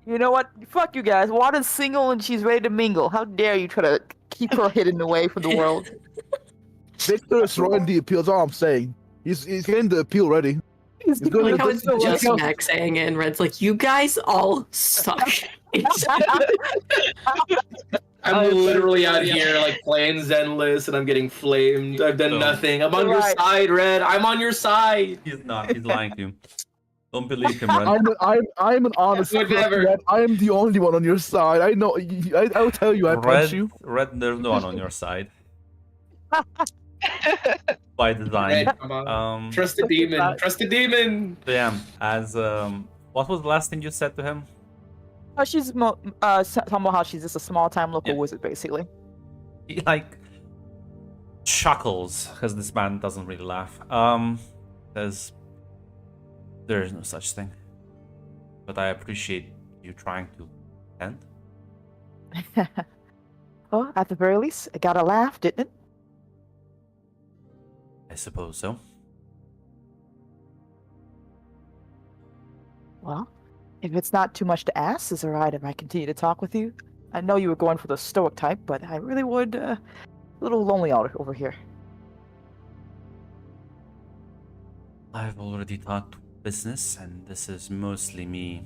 You know what? Fuck you guys. Wanda's single and she's ready to mingle. How dare you try to keep her hidden away from the world? Victor is running the appeal. That's all I'm saying. He's getting the appeal ready. He's I going like to how it's just Max saying it, and Red's like, "You guys all suck." I'm literally out here like playing Zenless and I'm getting flamed. I've done Boom. nothing. I'm on your Right. side, Red. I'm on your side. He's not. He's lying to you. Don't believe him, Ren. I'm an honest Whatever. Red. I am the only one on your side. I know. I will tell you. I punch you. Red, there's no one on your side. By design. Red, come on. Trust the Look at demon. that. Trust the demon. So yeah, as what was the last thing you said to him? Oh, she's talking about how she's just a small-time local Yeah. wizard, basically. He chuckles because this man doesn't really laugh. Says there is no such thing, but I appreciate you trying to attend. Well, at the very least, it got a laugh, didn't it? I suppose so. Well, if it's not too much to ask, is it alright if I continue to talk with you? I know you were going for the stoic type, but I really would, a little lonely out over here. I've already talked business, and this is mostly me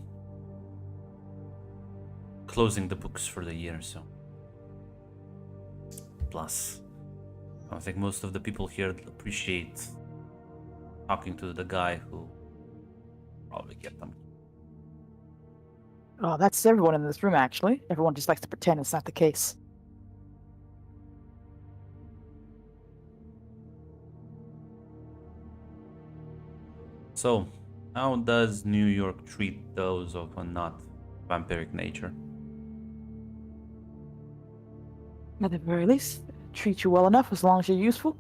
closing the books for the year, so. Plus, I don't think most of the people here appreciate talking to the guy who probably get them. Oh, that's everyone in this room, actually. Everyone just likes to pretend it's not the case. So, how does New York treat those of a not vampiric nature? At the very least, treat you well enough as long as you're useful.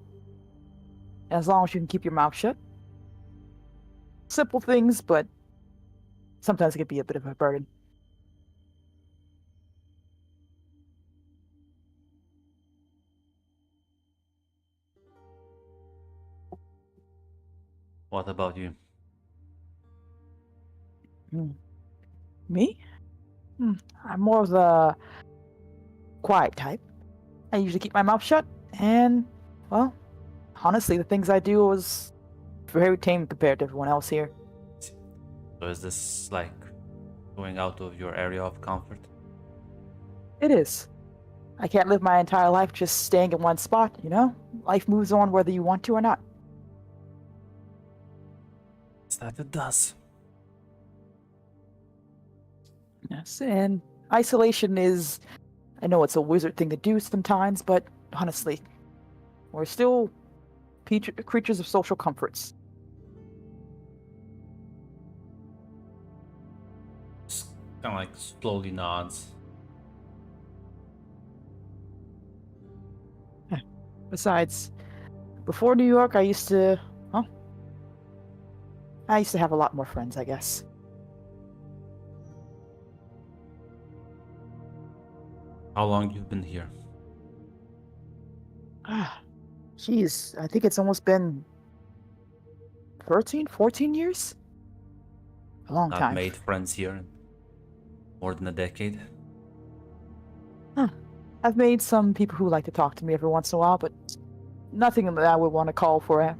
And as long as you can keep your mouth shut. Simple things, but sometimes it can be a bit of a burden. What about you? Me? I'm more of the quiet type. I usually keep my mouth shut, and, well, honestly, the things I do is very tame compared to everyone else here. So is this like going out of your area of comfort? It is. I can't live my entire life just staying in one spot, you know? Life moves on whether you want to or not. Is that it does. Yes, and isolation is... I know it's a wizard thing to do sometimes, but honestly, we're still creatures of social comforts. Just kind of like slowly nods. Besides, before New York, I used to have a lot more friends, I guess. How long you've been here? Jeez, I think it's almost been 13, 14 years? A long Not time. made friends here in more than a decade. I've made some people who like to talk to me every once in a while, but nothing that I would want to call for,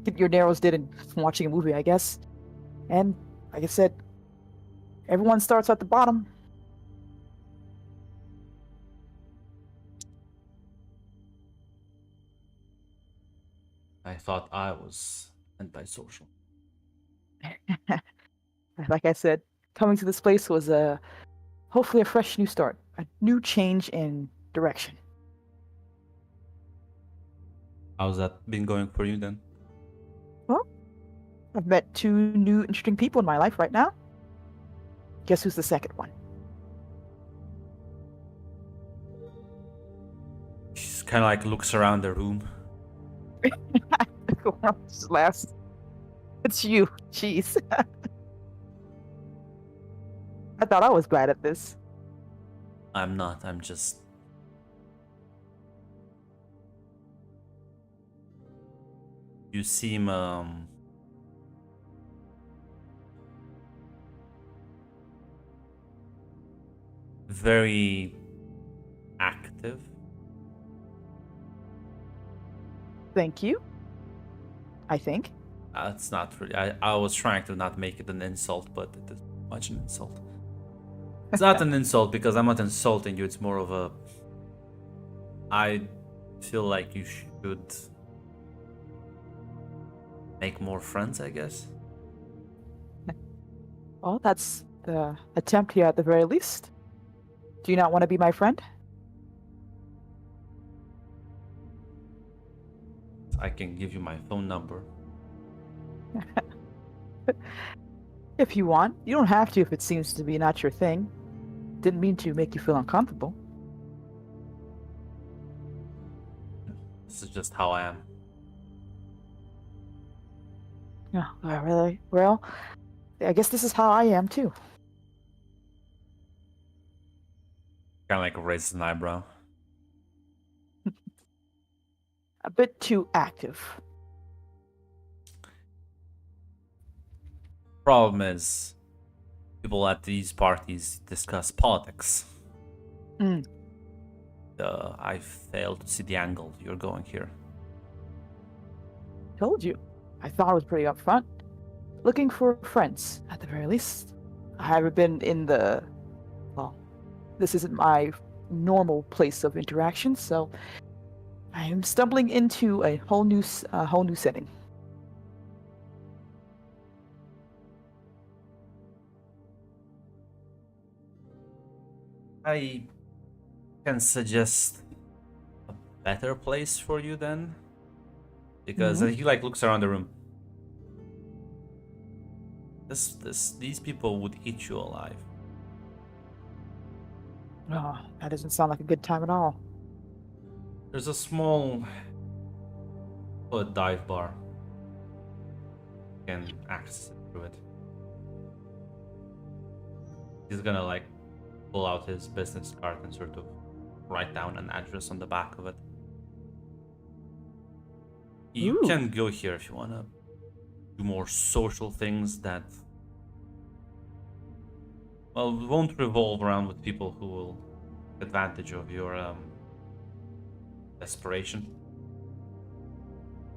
get your nails did in watching a movie, I guess. And, like I said, everyone starts at the bottom. I thought I was antisocial. Like I said, coming to this place was hopefully a fresh new start, a new change in direction. How's that been going for you then? Well, I've met 2 new interesting people in my life right now. Guess who's the second one? She kind of like looks around the room. Just laughs. It's you. Jeez. I thought I was bad at this. I'm not, I'm just... You seem, very active. Thank you. I think. It's not really... I was trying to not make it an insult, but it is much an insult. It's not an insult because I'm not insulting you. It's more of a... I feel like you should make more friends, I guess. Well, that's the attempt here at the very least. Do you not want to be my friend? I can give you my phone number. If you want. You don't have to if it seems to be not your thing. Didn't mean to make you feel uncomfortable. This is just how I am. Yeah, really? Well, I guess this is how I am too. Kind of like raises an eyebrow. A bit too active. Problem is, people at these parties discuss politics. Mm. I failed to see the angle you're going here. Told you. I thought it was pretty upfront. Looking for friends, at the very least. I haven't been in the... Well, this isn't my normal place of interaction, so I am stumbling into a whole new setting. I can suggest a better place for you then, because he like looks around the room. These people would eat you alive. Oh, that doesn't sound like a good time at all. There's a small dive bar. You can access it through it. He's gonna like pull out his business card and sort of write down an address on the back of it. You Ooh. can go here if you wanna do more social things that, well, won't revolve around with people who will take advantage of your desperation.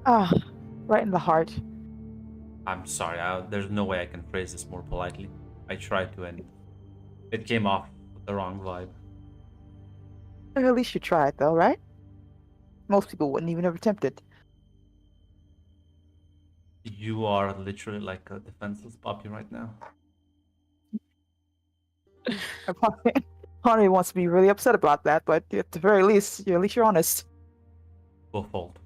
Ah, right in the heart. I'm sorry, there's no way I can phrase this more politely. I tried to, and it came off with the wrong vibe. At least you tried, though, right? Most people wouldn't even have attempted. You are literally like a defenseless puppy right now. Honey wants to be really upset about that, but at the very least, you're honest. Twofold.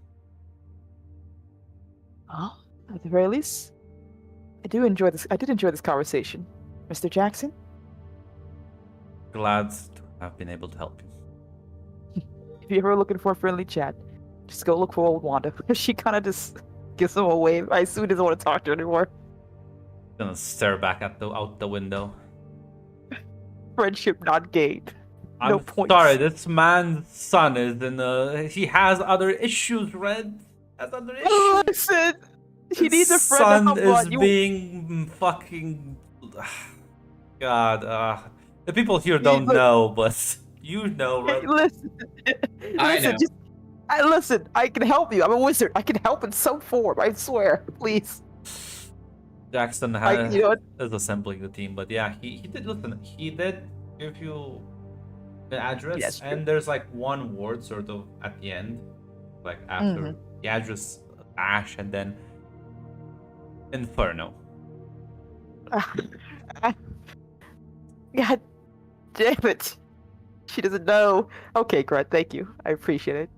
Oh, at the very least, I did enjoy this conversation, Mr. Jackson. Glad to have been able to help you. If you're ever looking for a friendly chat, just go look for old Wanda. She kind of just gives him a wave. I assume he doesn't want to talk to her anymore. Gonna stare back at out the window. Friendship not gained. I'm points. sorry, this man's son is he has other issues, Red. Has other issues. Listen, he needs a His friend. son to is help out. being fucking. God, the people here don't Look- know, but you know, Hey, Red. listen, I know. listen. I can help you. I'm a wizard. I can help in some form. I swear. Please. Jackson You know what? is assembling the team, but yeah, he did listen. He did give you the address, Yes, true. and there's like one word sort of at the end, like after the address dash and then Inferno. God damn it. She doesn't know. Okay, Grunt, thank you. I appreciate it.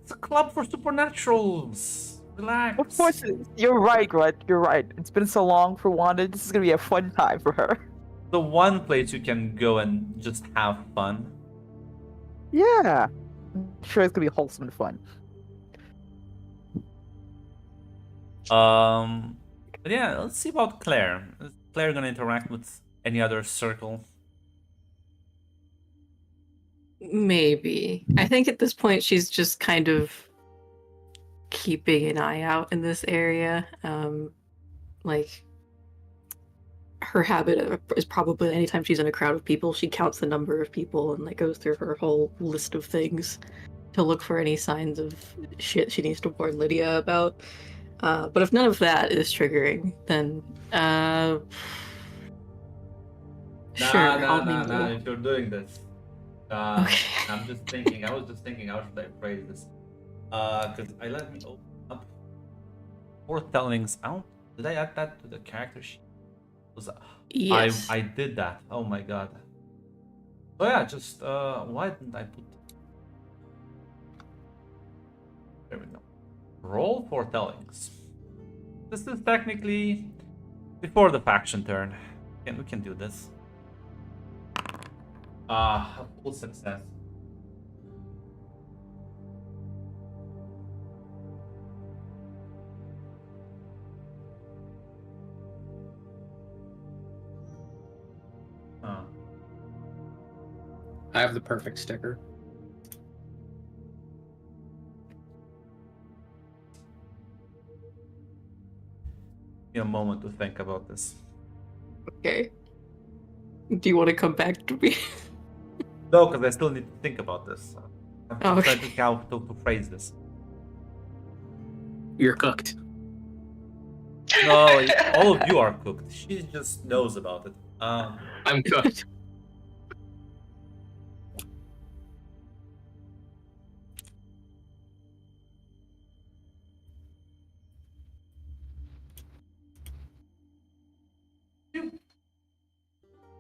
It's a club for supernaturals. Relax. Of course, you're right, Grunt. You're right. It's been so long for Wanda. This is gonna be a fun time for her. The one place you can go and just have fun. Yeah. I'm sure it's gonna be wholesome and fun. But yeah, let's see about Claire. Is Claire gonna interact with any other circle? Maybe. I think at this point she's just kind of keeping an eye out in this area. Like her habit is probably anytime she's in a crowd of people, she counts the number of people and like goes through her whole list of things to look for any signs of shit she needs to warn Lydia about. But if none of that is triggering, then sure, I'll mingle. If you're doing this. Okay. I'm just thinking, I was just thinking, how should I phrase this? Because let me open up foretellings. Did I add that to the character sheet? Yes. I did that. Oh my god. So yeah, just why didn't I put? There we go. Roll foretellings. This is technically before the faction turn. We can do this. A full success. I have the perfect sticker. Give me a moment to think about this. Okay. Do you want to come back to me? No, because I still need to think about this. I'm Oh, trying okay. to how to phrase this. You're cooked. No, all of you are cooked. She just knows about it. I'm cooked.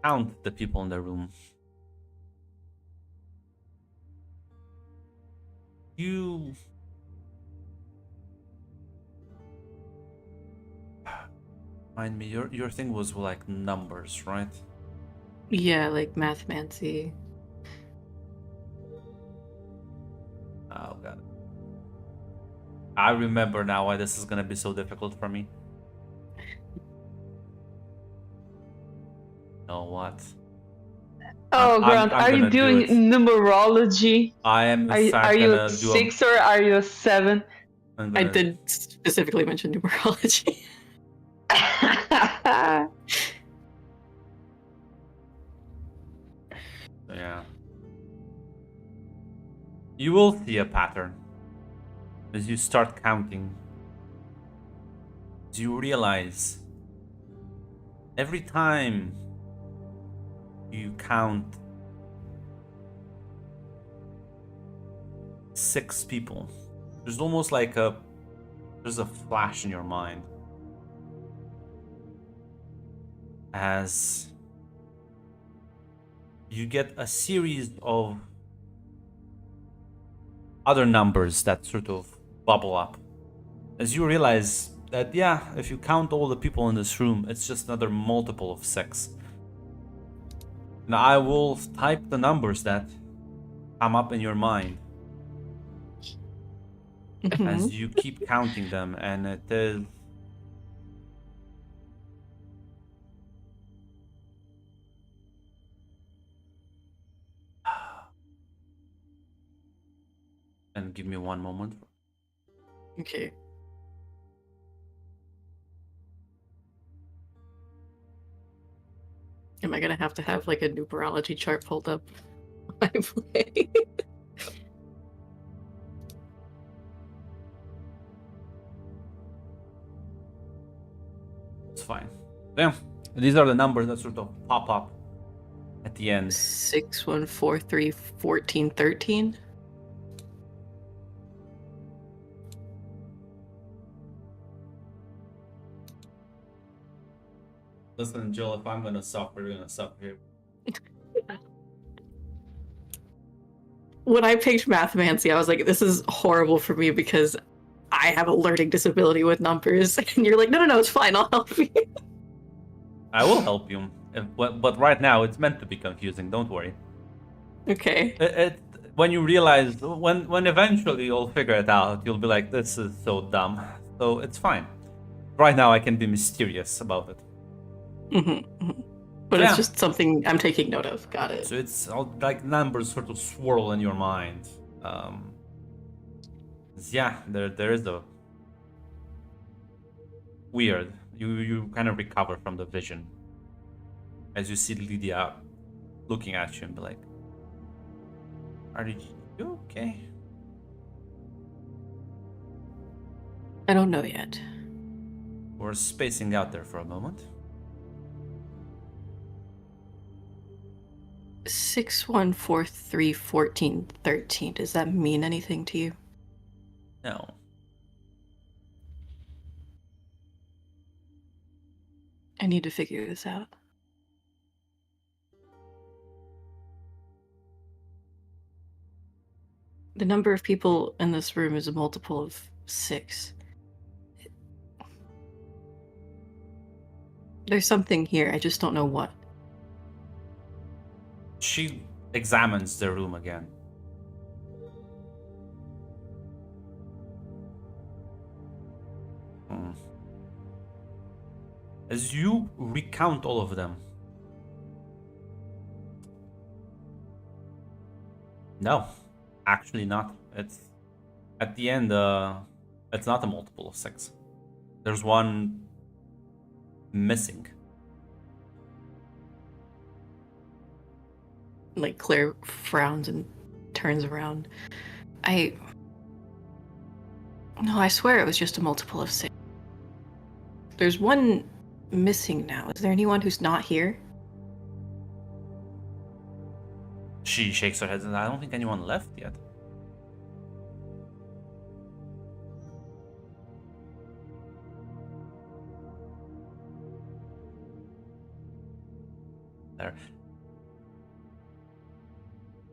Count the people in the room. You mind me, your thing was like numbers, right? Yeah, like mathmancy. Oh god. I remember now why this is gonna be so difficult for me. You know what? Oh, Grant, I'm are you gonna do doing it. numerology? I am Are in you, fact are you gonna a do 6 or are you a 7? I'm I gonna, did specifically mention numerology. yeah. You will see a pattern as you start counting. As you realize every time you count 6 people, there's almost like there's a flash in your mind as you get a series of other numbers that sort of bubble up as you realize that, yeah, if you count all the people in this room, it's just another multiple of 6. And I will type the numbers that come up in your mind Mhm. as you keep counting them, and it is and give me one moment. Okay. Am I gonna have to have like a numerology chart pulled up while I play? It's fine. Yeah, these are the numbers that sort of pop up at the end. 6, 1, 4, 3, 14, 13. Listen, Jill, if I'm gonna suffer, you're gonna suffer. When I picked mathmancy, I was like, this is horrible for me because I have a learning disability with numbers. And you're like, no, it's fine, I'll help you. I will help you, but right now it's meant to be confusing. Don't worry. Okay. When you realize, when eventually you'll figure it out, you'll be like, this is so dumb. So it's fine. Right now I can be mysterious about it. But Yeah. it's just something I'm taking note of. Got it. So it's all like numbers sort of swirl in your mind. Yeah, there is a weird. You kind of recover from the vision as you see Lydia looking at you and be like, "Are you okay?" I don't know yet. We're spacing out there for a moment. 6, 1, 4, 3, 14, 13. Does that mean anything to you? No. I need to figure this out. The number of people in this room is a multiple of 6. There's something here, I just don't know what. She examines the room again. As you recount all of them, No, actually not. It's at the end. It's not a multiple of 6. There's one missing. Like Claire frowns and turns around. No, I swear it was just a multiple of 6. There's one missing now. Is there anyone who's not here? She shakes her head and I don't think anyone left yet. There.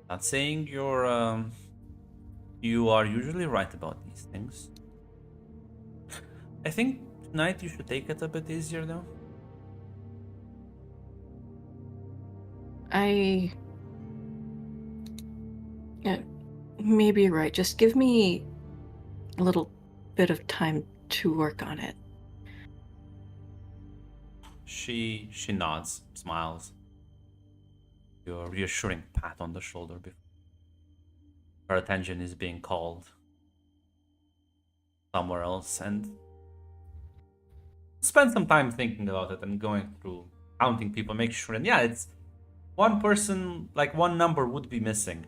Not saying you are usually right about these things. I think tonight you should take it a bit easier though. Yeah, maybe you're right. Just give me a little bit of time to work on it. She nods, smiles. Your reassuring pat on the shoulder before her attention is being called somewhere else, and spend some time thinking about it and going through counting people, make sure. And yeah, it's one person, like one number would be missing.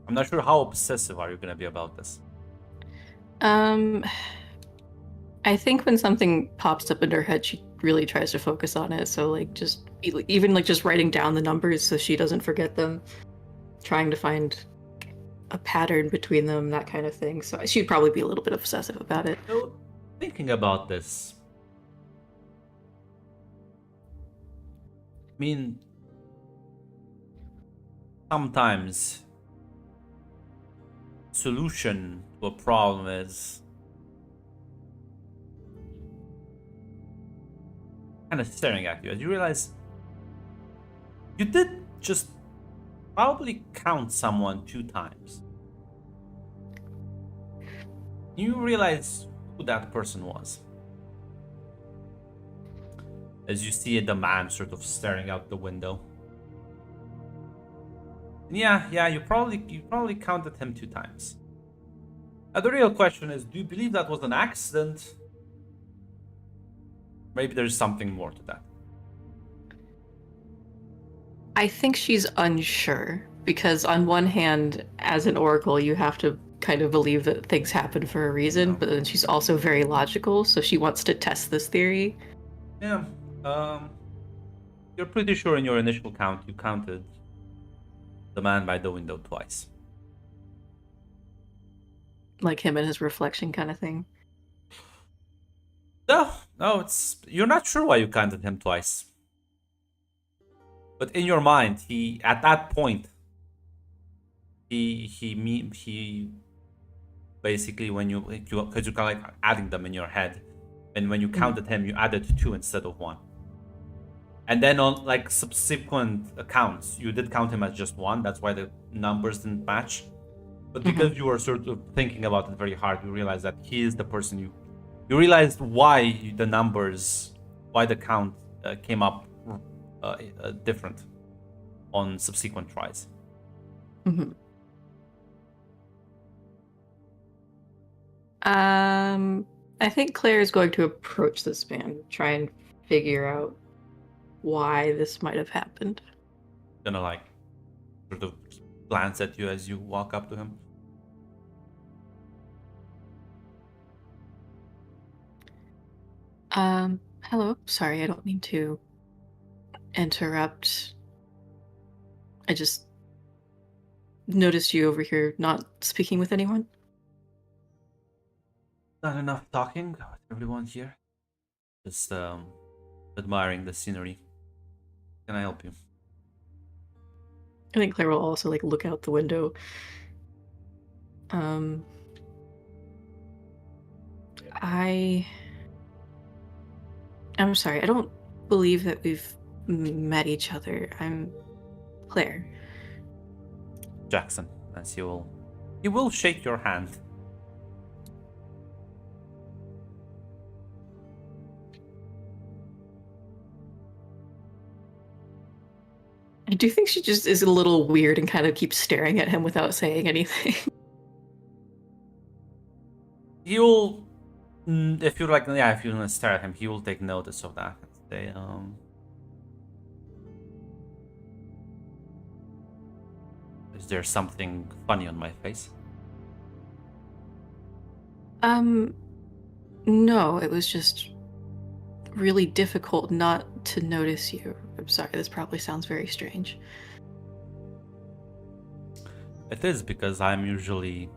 I'm not sure how obsessive are you gonna be about this. I think when something pops up in her head, she really tries to focus on it. So like just even like just writing down the numbers so she doesn't forget them, trying to find a pattern between them, that kind of thing. So she'd probably be a little bit obsessive about it. So, thinking about this, I mean, sometimes solution to a problem is kind of staring at you as you realize you did just probably count someone 2 times. You realize who that person was as you see the man sort of staring out the window. And yeah, you probably counted him 2 times. Now the real question is, do you believe that was an accident? Maybe there's something more to that. I think she's unsure because on one hand, as an oracle, you have to kind of believe that things happen for a reason, but then she's also very logical, so she wants to test this theory. Yeah, you're pretty sure in your initial count you counted the man by the window twice. Like him and his reflection kind of thing. No, it's you're not sure why you counted him twice. But in your mind, he at that point, he basically when you because you're kind of like adding them in your head, and when you counted him, you added 2 instead of 1. And then on like subsequent accounts, you did count him as just 1. That's why the numbers didn't match. But because you were sort of thinking about it very hard, you realized that he is the person you realized why the numbers, why the count came up different on subsequent tries. Mm-hmm. I think Claire is going to approach this man, try and figure out why this might have happened. Gonna like sort of glance at you as you walk up to him. Hello. Sorry, I don't mean to interrupt. I just noticed you over here not speaking with anyone. Not enough talking with everyone here. Just admiring the scenery. Can I help you? I think Claire will also like look out the window. I'm sorry, I don't believe that we've met each other. I'm Claire. Jackson, as he will shake your hand. I do think she just is a little weird and kind of keeps staring at him without saying anything. He'll, if you're like, yeah, if you're gonna stare at him, he will take notice of that. Say, is there something funny on my face? No, it was just really difficult not to notice you. I'm sorry, this probably sounds very strange. It is because I'm usually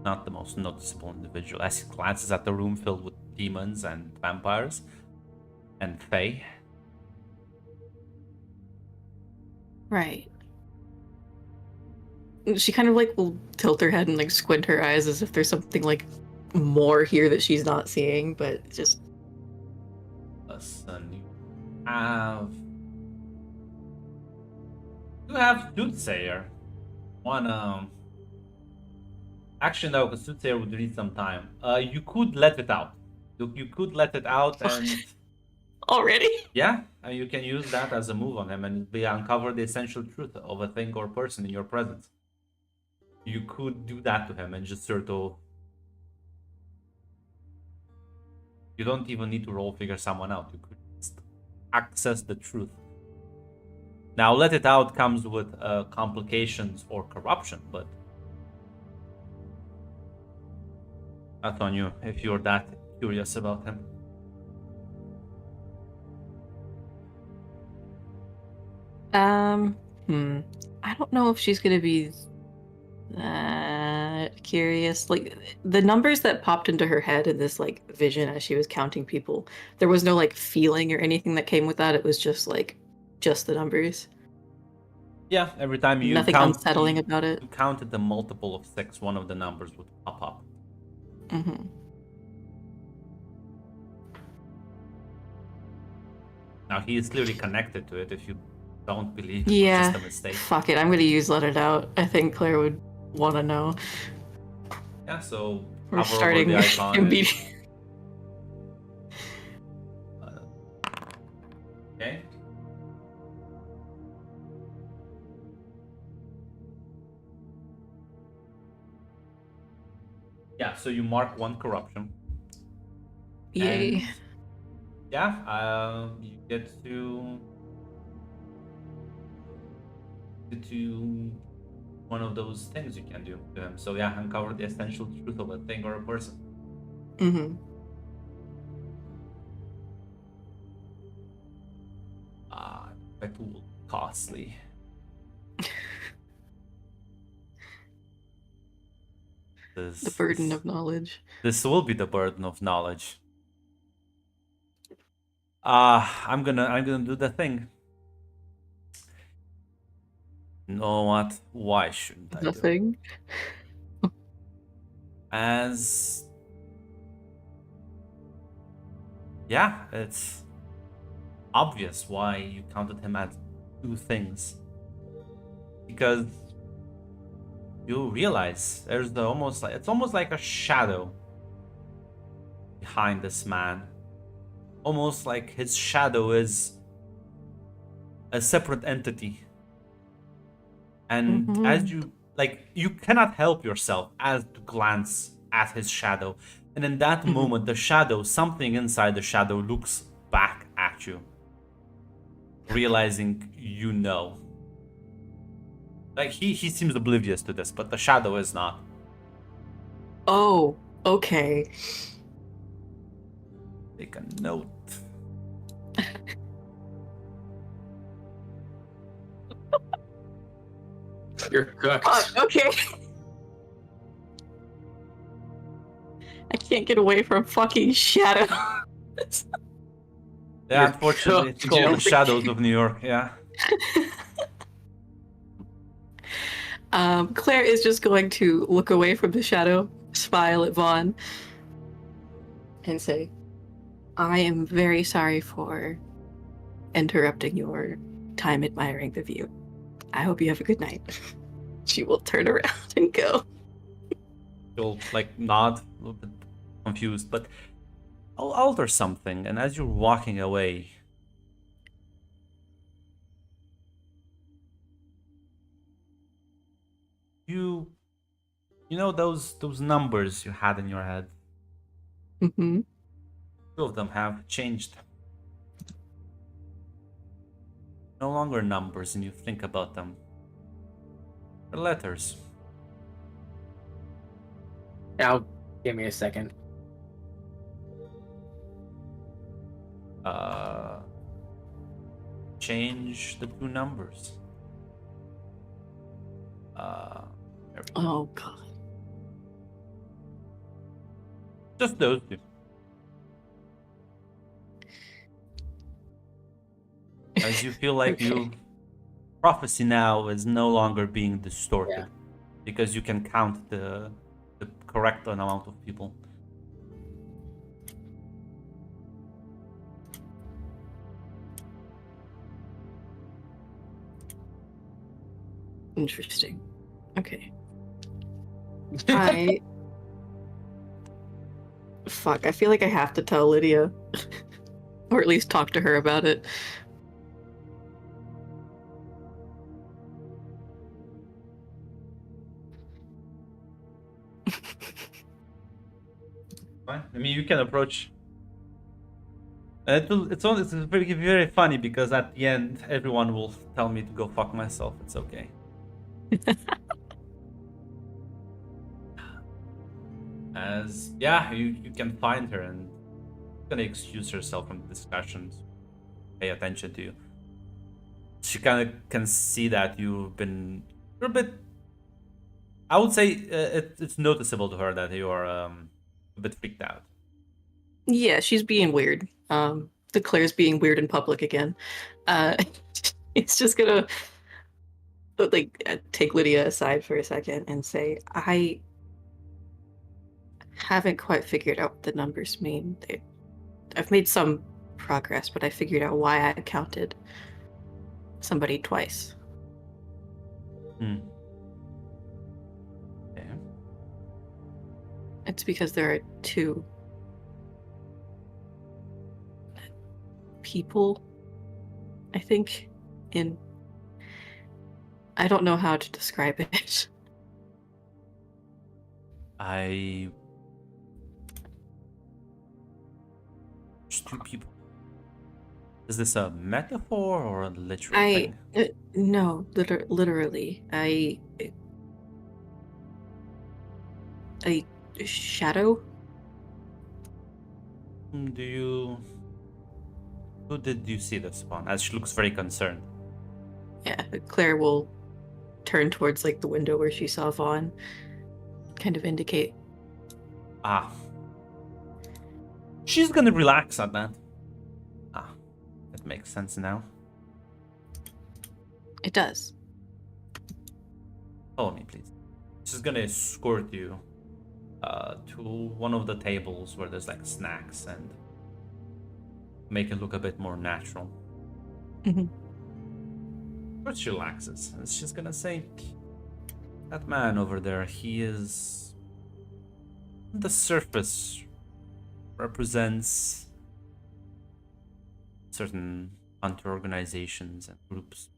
not the most noticeable individual. As he glances at the room filled with demons and vampires and fae. Right. She kind of like will tilt her head and like squint her eyes as if there's something like more here that she's not seeing, but just Listen, you have Soothsayer. One actually no, because Soothsayer would need some time. You could let it out. You could let it out and already. yeah, and you can use that as a move on him and be uncover the essential truth of a thing or person in your presence. You could do that to him and just sort of. You don't even need to roll figure someone out. You could just access the truth. Now, let it out comes with complications or corruption, but that's on you if you're that curious about him. I don't know if she's gonna be curious. Like the numbers that popped into her head in this like vision as she was counting people, there was no like feeling or anything that came with that. It was just the numbers. Yeah, every time you Nothing count, unsettling about it. you counted the multiple of 6, one of the numbers would pop up. Mm-hmm. Now he is clearly connected to it. If you don't believe, Yeah. it's just a mistake. Fuck it. I'm gonna use let it out. I think Claire would want to know. Yeah, so We're hover over starting the icon. immediately. Okay. Yeah, so you mark 1 corruption. Yay. And yeah, you get to one of those things you can do to him. So yeah, uncover the essential truth of a thing or a person. Mm-hmm. That will be costly. The burden of knowledge. This will be the burden of knowledge. I'm gonna do the thing. You know what? Why shouldn't I do it? Nothing. As yeah, it's obvious why you counted him as 2 things. Because you realize there's it's almost like a shadow behind this man. Almost like his shadow is a separate entity. And as you cannot help yourself as to glance at his shadow. And in that moment, the shadow, something inside the shadow looks back at you. Realizing you know. Like he seems oblivious to this, but the shadow is not. Oh, okay. Take a note. You're cooked. Okay. I can't get away from fucking shadow. Yeah, unfortunately, it's called the Joke. Shadows of New York. Yeah. Claire is just going to look away from the shadow, smile at Vaughn, and say, I am very sorry for interrupting your time admiring the view. I hope you have a good night. She will turn around and go. You'll like nod, a little bit confused, but I'll alter something. And as you're walking away, You know those numbers you had in your head? Mm-hmm. Two of them have changed. No longer numbers, and you think about them. They're letters. Now, give me a second. Change the two numbers. There we go. Oh god. Just those two. As you feel like Okay. prophecy now is no longer being distorted, Yeah. because you can count the correct amount of people. Interesting. Okay. I fuck. I feel like I have to tell Lydia, or at least talk to her about it. Fine. I mean, you can approach. It's very very funny because at the end everyone will tell me to go fuck myself. It's okay. As yeah, you can find her and gonna excuse herself from the discussions. Pay attention to you. She kind of can see that you're a bit. I would say it's noticeable to her that you are a bit freaked out. Yeah, she's being weird. Declares being weird in public again. Uh, it's just gonna take Lydia aside for a second and say, I haven't quite figured out what the numbers mean. I've made some progress, but I figured out why I counted somebody twice. Hmm. Okay. It's because there are two people, I think, in... I don't know how to describe it. There's two people. Is this a metaphor or a literal I thing? no, literally, a shadow. Who did you see this upon? As she looks very concerned. Yeah, Claire will turn towards like the window where she saw Vaughn, kind of indicate. Ah. She's gonna relax at that. Ah. That makes sense now. It does. Follow me, please. She's gonna escort you to one of the tables where there's like snacks and make it look a bit more natural. Mhm. But she relaxes. And she's gonna say, that man over there, he is... on the surface represents certain hunter organizations and groups.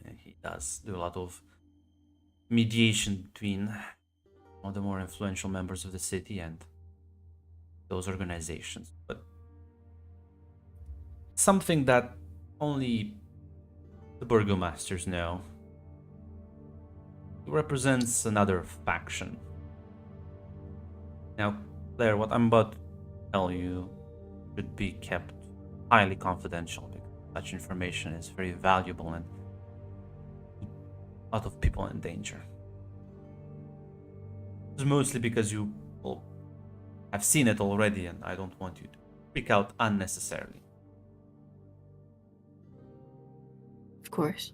And he does do a lot of mediation between one of the more influential members of the city and those organizations. But something that only the burgomasters know. He represents another faction. Now, Claire, what I'm about to tell you should be kept highly confidential because such information is very valuable and a lot of people in danger. It's mostly because you have seen it already and I don't want you to freak out unnecessarily. Of course.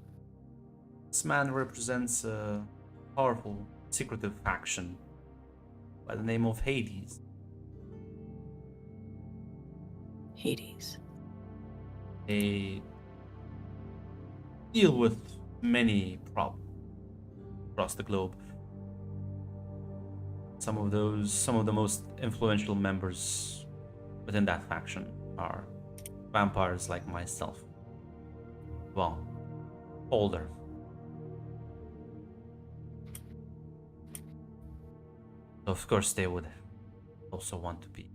This man represents a powerful, secretive faction by the name of Hades. Hades. They deal with many problems across the globe. Some of the most influential members within that faction are vampires like myself. Well, older. Of course, they would also want to be.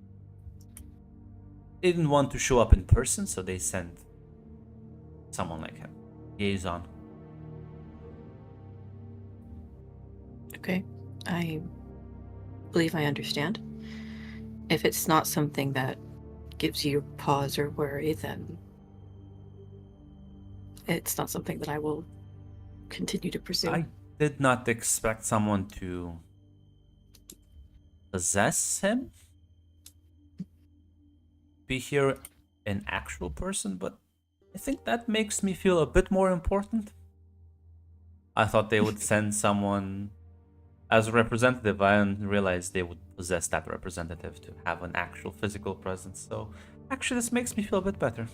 They didn't want to show up in person, so they sent someone like him, liaison. Okay, I believe I understand. If it's not something that gives you pause or worry, then it's not something that I will continue to pursue. I did not expect someone to possess him. Be here an actual person, but I think that makes me feel a bit more important. I thought they would send someone as a representative. I didn't realize they would possess that representative to have an actual physical presence. So actually, this makes me feel a bit better.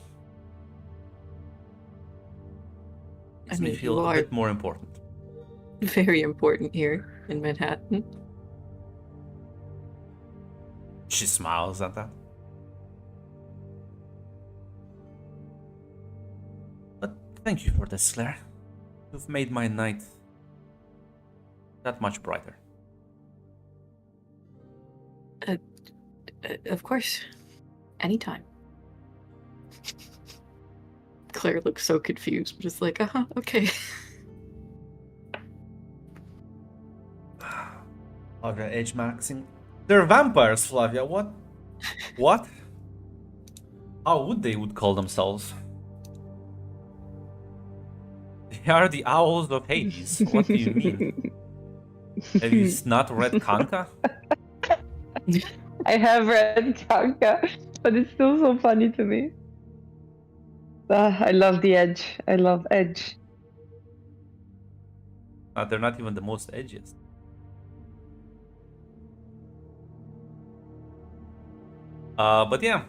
Makes me feel you a are bit more important. very important here in Manhattan. She smiles at that. But thank you for this, Claire. You've made my night that much brighter. Of course. Anytime. Claire looks so confused, just like, okay. Flavia age maxing. They're vampires, Flavia. What? What? How would they call themselves? They are the owls of Hades. What do you mean? Have you not read Kanka? I have read Kanka, but it's still so funny to me. I love the Edge. I love Edge. They're not even the most edgiest. But yeah.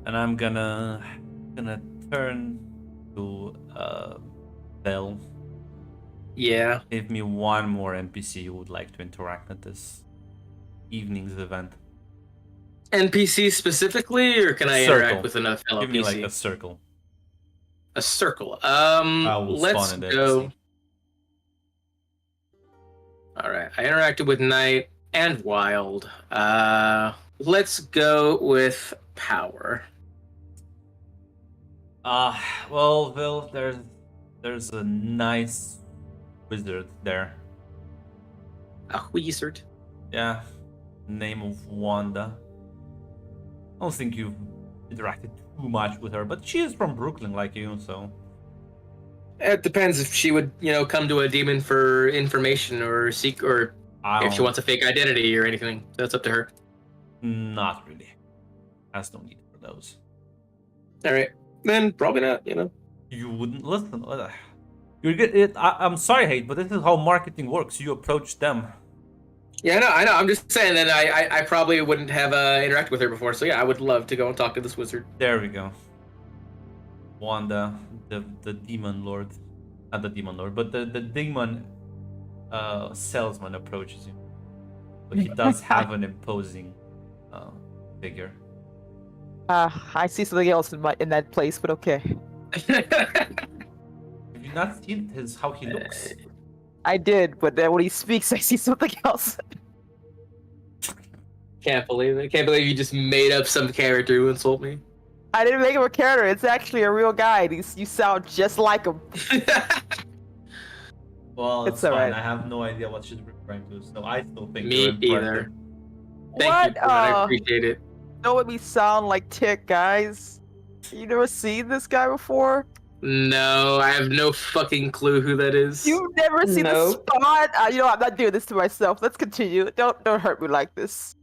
And I'm gonna turn to Bell. Yeah. Give me one more NPC you would like to interact at this evening's event. NPC specifically, or can I Circle. interact with another fellow Give me PC? like a circle. A circle. will Let's spawn an go. NPC. All right. I interacted with Knight and Wild. Let's go with Power. Well, Vil, there's a nice wizard there. A wizard. Yeah, name of Wanda. I don't think you've interacted too much with her, but she is from Brooklyn like you, so. It depends if she would, come to a demon for information or seek, or if she wants a fake identity or anything. That's up to her. Not really. Has no need for those. All right. Then probably not, You wouldn't listen. You're good. I'm sorry, Hate, but this is how marketing works. You approach them. Yeah, I know. I'm just saying that I probably wouldn't have interacted with her before. So yeah, I would love to go and talk to this wizard. There we go. Wanda, the demon lord, not the demon lord, but the demon salesman approaches you. But he does have an imposing figure. I see something else in that place, but okay. Have you not seen how he looks? I did, but then when he speaks, I see something else. Can't believe it. Can't believe you just made up some character to insult me. I didn't make him a character. It's actually a real guy. You sound just like him. Well, It's it's fine. alright. I have no idea what she's referring to, so I still think Me you're impressive. either. Thank What? you, Brad. I appreciate it. Don't let me sound like Tick, guys. You never seen this guy before? No, I have no fucking clue who that is. You've never seen the No. spot? You know what? I'm not doing this to myself. Let's continue. Don't hurt me like this.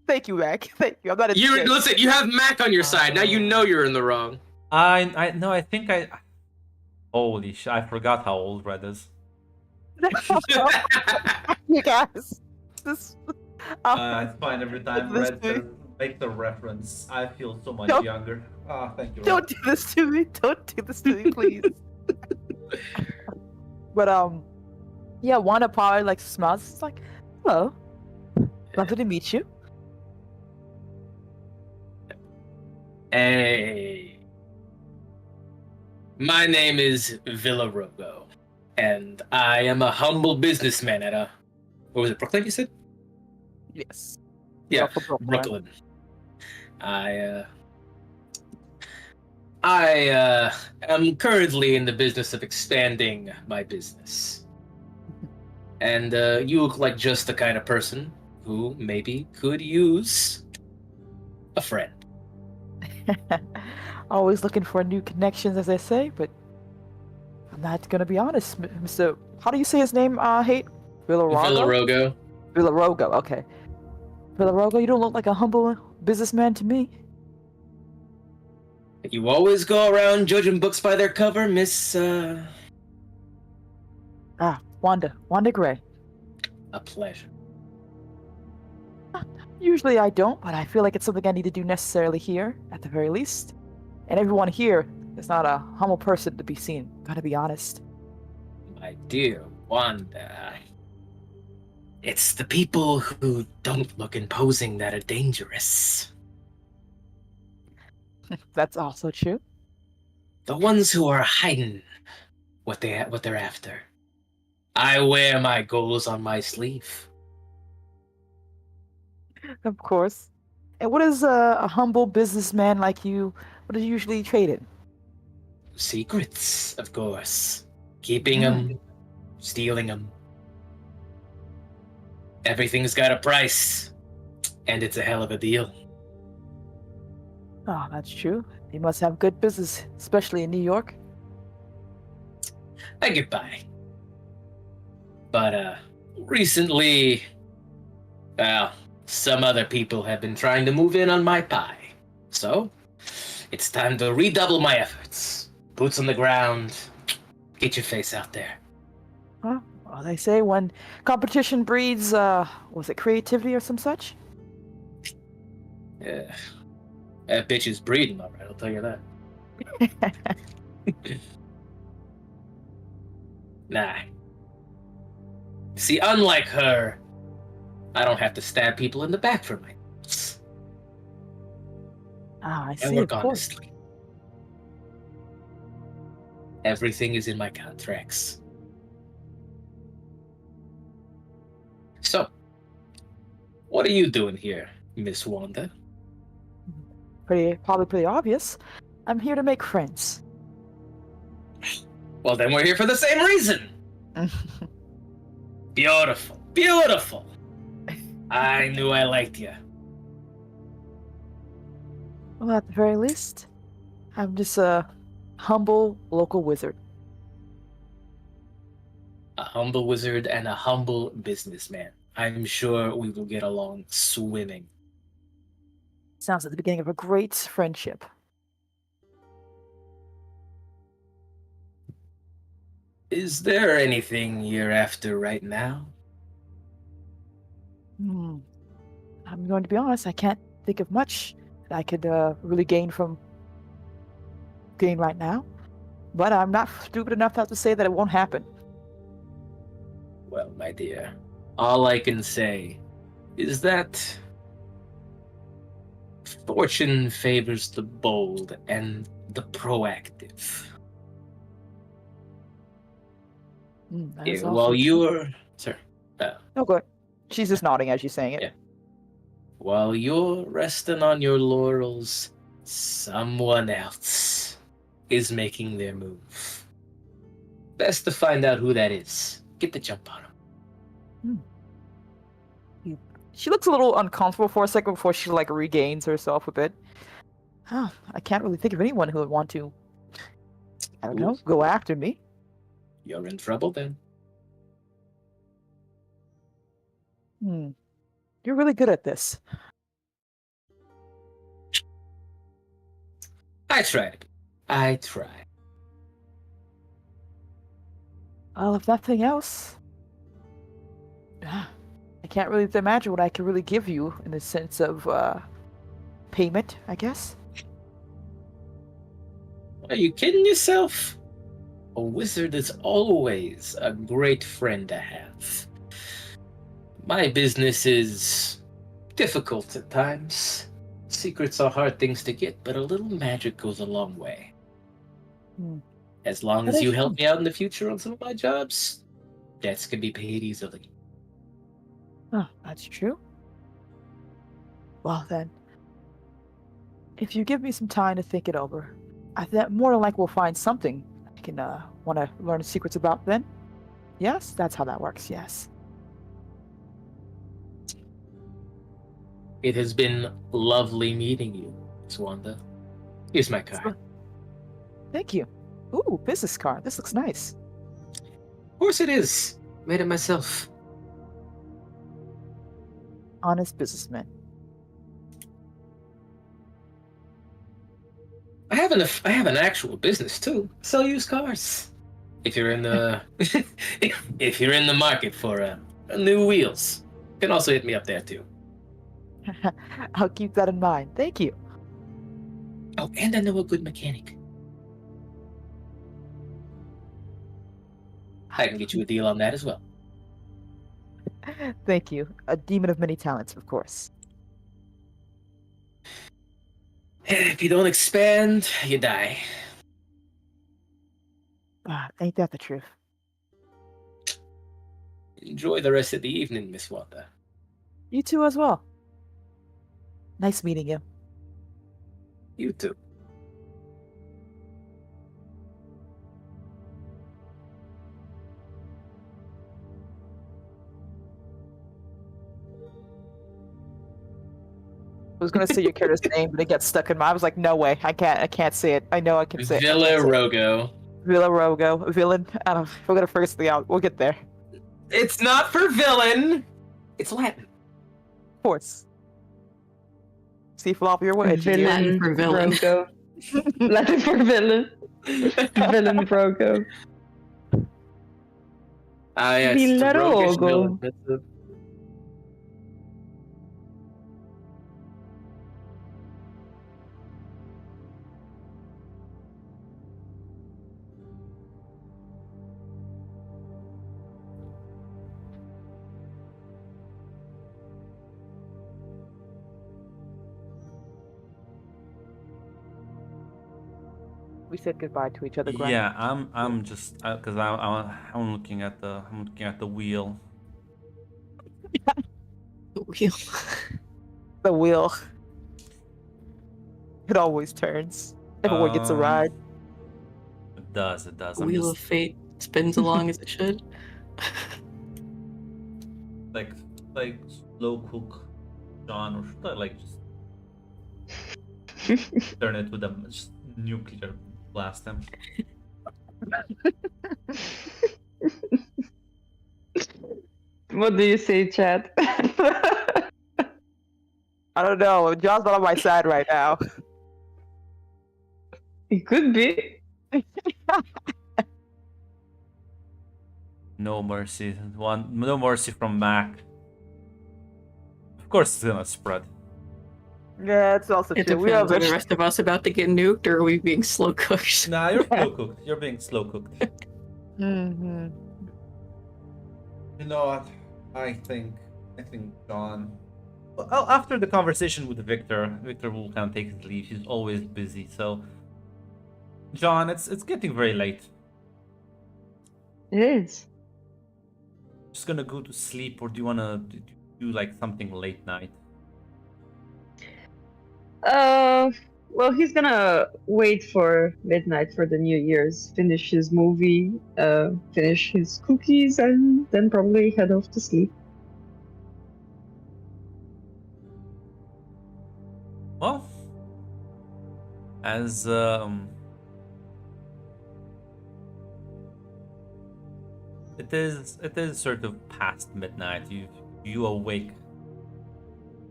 Thank you, Mac. Thank you. I'm not a Tick. Listen, you have Mac on your side. Now you know you're in the wrong. I think I. Holy shit! I forgot how old Red is. You guys. This. It's fine every time This Red thing. says, make the reference. I feel so much Don't- younger. Thank you. Red. Don't do this to me. Don't do this to me, please. But yeah, Wanda probably like smiles. It's like, hello, lovely to meet you. Hey. My name is Villarogo. and I am a humble businessman at what was it, Brooklyn? You said? Yes. Yeah, Off of Brooklyn. Brooklyn. I am currently in the business of expanding my business, and you look like just the kind of person who maybe could use a friend. Always looking for new connections, as I say, but I'm not gonna be honest, Mr. How do you say his name? Hate Villarago. Villarogo. Villarogo. Okay. Villarogo, you don't look like a humble businessman to me. You always go around judging books by their cover, Miss. Wanda Gray. A pleasure. Usually I don't, but I feel like it's something I need to do necessarily here, at the very least. And everyone here is not a humble person to be seen, gotta be honest. My dear Wanda. It's the people who don't look imposing that are dangerous. That's also true. The ones who are hiding what they're after. I wear my goals on my sleeve. Of course. And what is a humble businessman like you, what do you usually trade in? Secrets, of course. Keeping them, stealing them. Everything's got a price, and it's a hell of a deal. Oh, that's true. You must have good business, especially in New York. I get by. But, recently, well, some other people have been trying to move in on my pie. So, it's time to redouble my efforts. Boots on the ground, get your face out there. Well, they say when competition breeds, was it creativity or some such? Yeah. That bitch is breeding, all right, I'll tell you that. Nah. See, unlike her, I don't have to stab people in the back for my notes. I I see, work of course. honestly. Everything is in my contracts. So, what are you doing here, Miss Wanda? Probably pretty obvious. I'm here to make friends. Well, then we're here for the same reason. Beautiful, beautiful. I knew I liked you. Well, at the very least, I'm just a humble local wizard. A humble wizard and a humble businessman. I'm sure we will get along swimming. Sounds like the beginning of a great friendship. Is there anything you're after right now? I'm going to be honest, I can't think of much that I could really gain right now. But I'm not stupid enough not to say that it won't happen. Well, my dear, all I can say is that fortune favors the bold and the proactive. That is also While true. you're... Sorry. No, go ahead. She's just nodding as she's saying it. Yeah. While you're resting on your laurels, someone else is making their move. Best to find out who that is. Get the jump on him. She looks a little uncomfortable for a second before she regains herself a bit. I can't really think of anyone who would want to, I don't know, go after me. You're in trouble then. You're really good at this. I tried. Well, if nothing else, I can't really imagine what I could really give you in the sense of payment, I guess. Are you kidding yourself? A wizard is always a great friend to have. My business is difficult at times. Secrets are hard things to get, but a little magic goes a long way. As long as you help me out in the future on some of my jobs, debts can be paid easily. Oh, that's true. Well then, if you give me some time to think it over, I think more than likely we'll find something I can want to learn the secrets about then. Yes, that's how that works. Yes. It has been lovely meeting you, Miss Wanda. Here's my card. Thank you. Ooh, business card. This looks nice. Of course it is. Made it myself. Honest businessman. I have an actual business too. Sell used cars. If you're in the if you're in the market for new wheels, you can also hit me up there too. I'll keep that in mind. Thank you. Oh, and I know a good mechanic. I can get you a deal on that as well. Thank you. A demon of many talents, of course. If you don't expand, you die. Ain't that the truth? Enjoy the rest of the evening, Miss Wanda. You too as well. Nice meeting you. You too. I was gonna say your character's name, but it got stuck in my. I was like, no way, I can't say it. I know I can say it. Villarogo. Villarogo, villain. I don't. We're gonna figure something out. We'll get there. It's not for villain. It's Latin. Of course. See, fall off your way. Villain Latin for villain. Vrogo. Latin for villain. Villain Vrogo. Ah, yes. it's a roguish Villarogo. villain. That's a- We said goodbye to each other. Glenn. Yeah, I'm just because I'm looking at the wheel. The wheel. The wheel. It always turns. Everyone gets a ride. It does. It does. The I'm wheel just of fate spins along as it should. like slow cook John, or should I like just turn it with a just nuclear blast him? What do you say, Chad? I don't know. John's not on my side right now. It could be. No mercy. No mercy from Mac. Of course, it's gonna spread. Yeah, it's also It true. We depends. are Are the rest of us about to get nuked, or are we being slow cooked? Nah, you're slow cooked. You're being slow cooked. Mm-hmm. You know what? I think John. Well, after the conversation with Victor will kind of take his leave. He's always busy. So, John, it's getting very late. It is. Just gonna go to sleep, or do you wanna do like something late night? Well, he's gonna wait for midnight for the New Year's, finish his movie, finish his cookies, and then probably head off to sleep. Well, as it is sort of past midnight. You awake.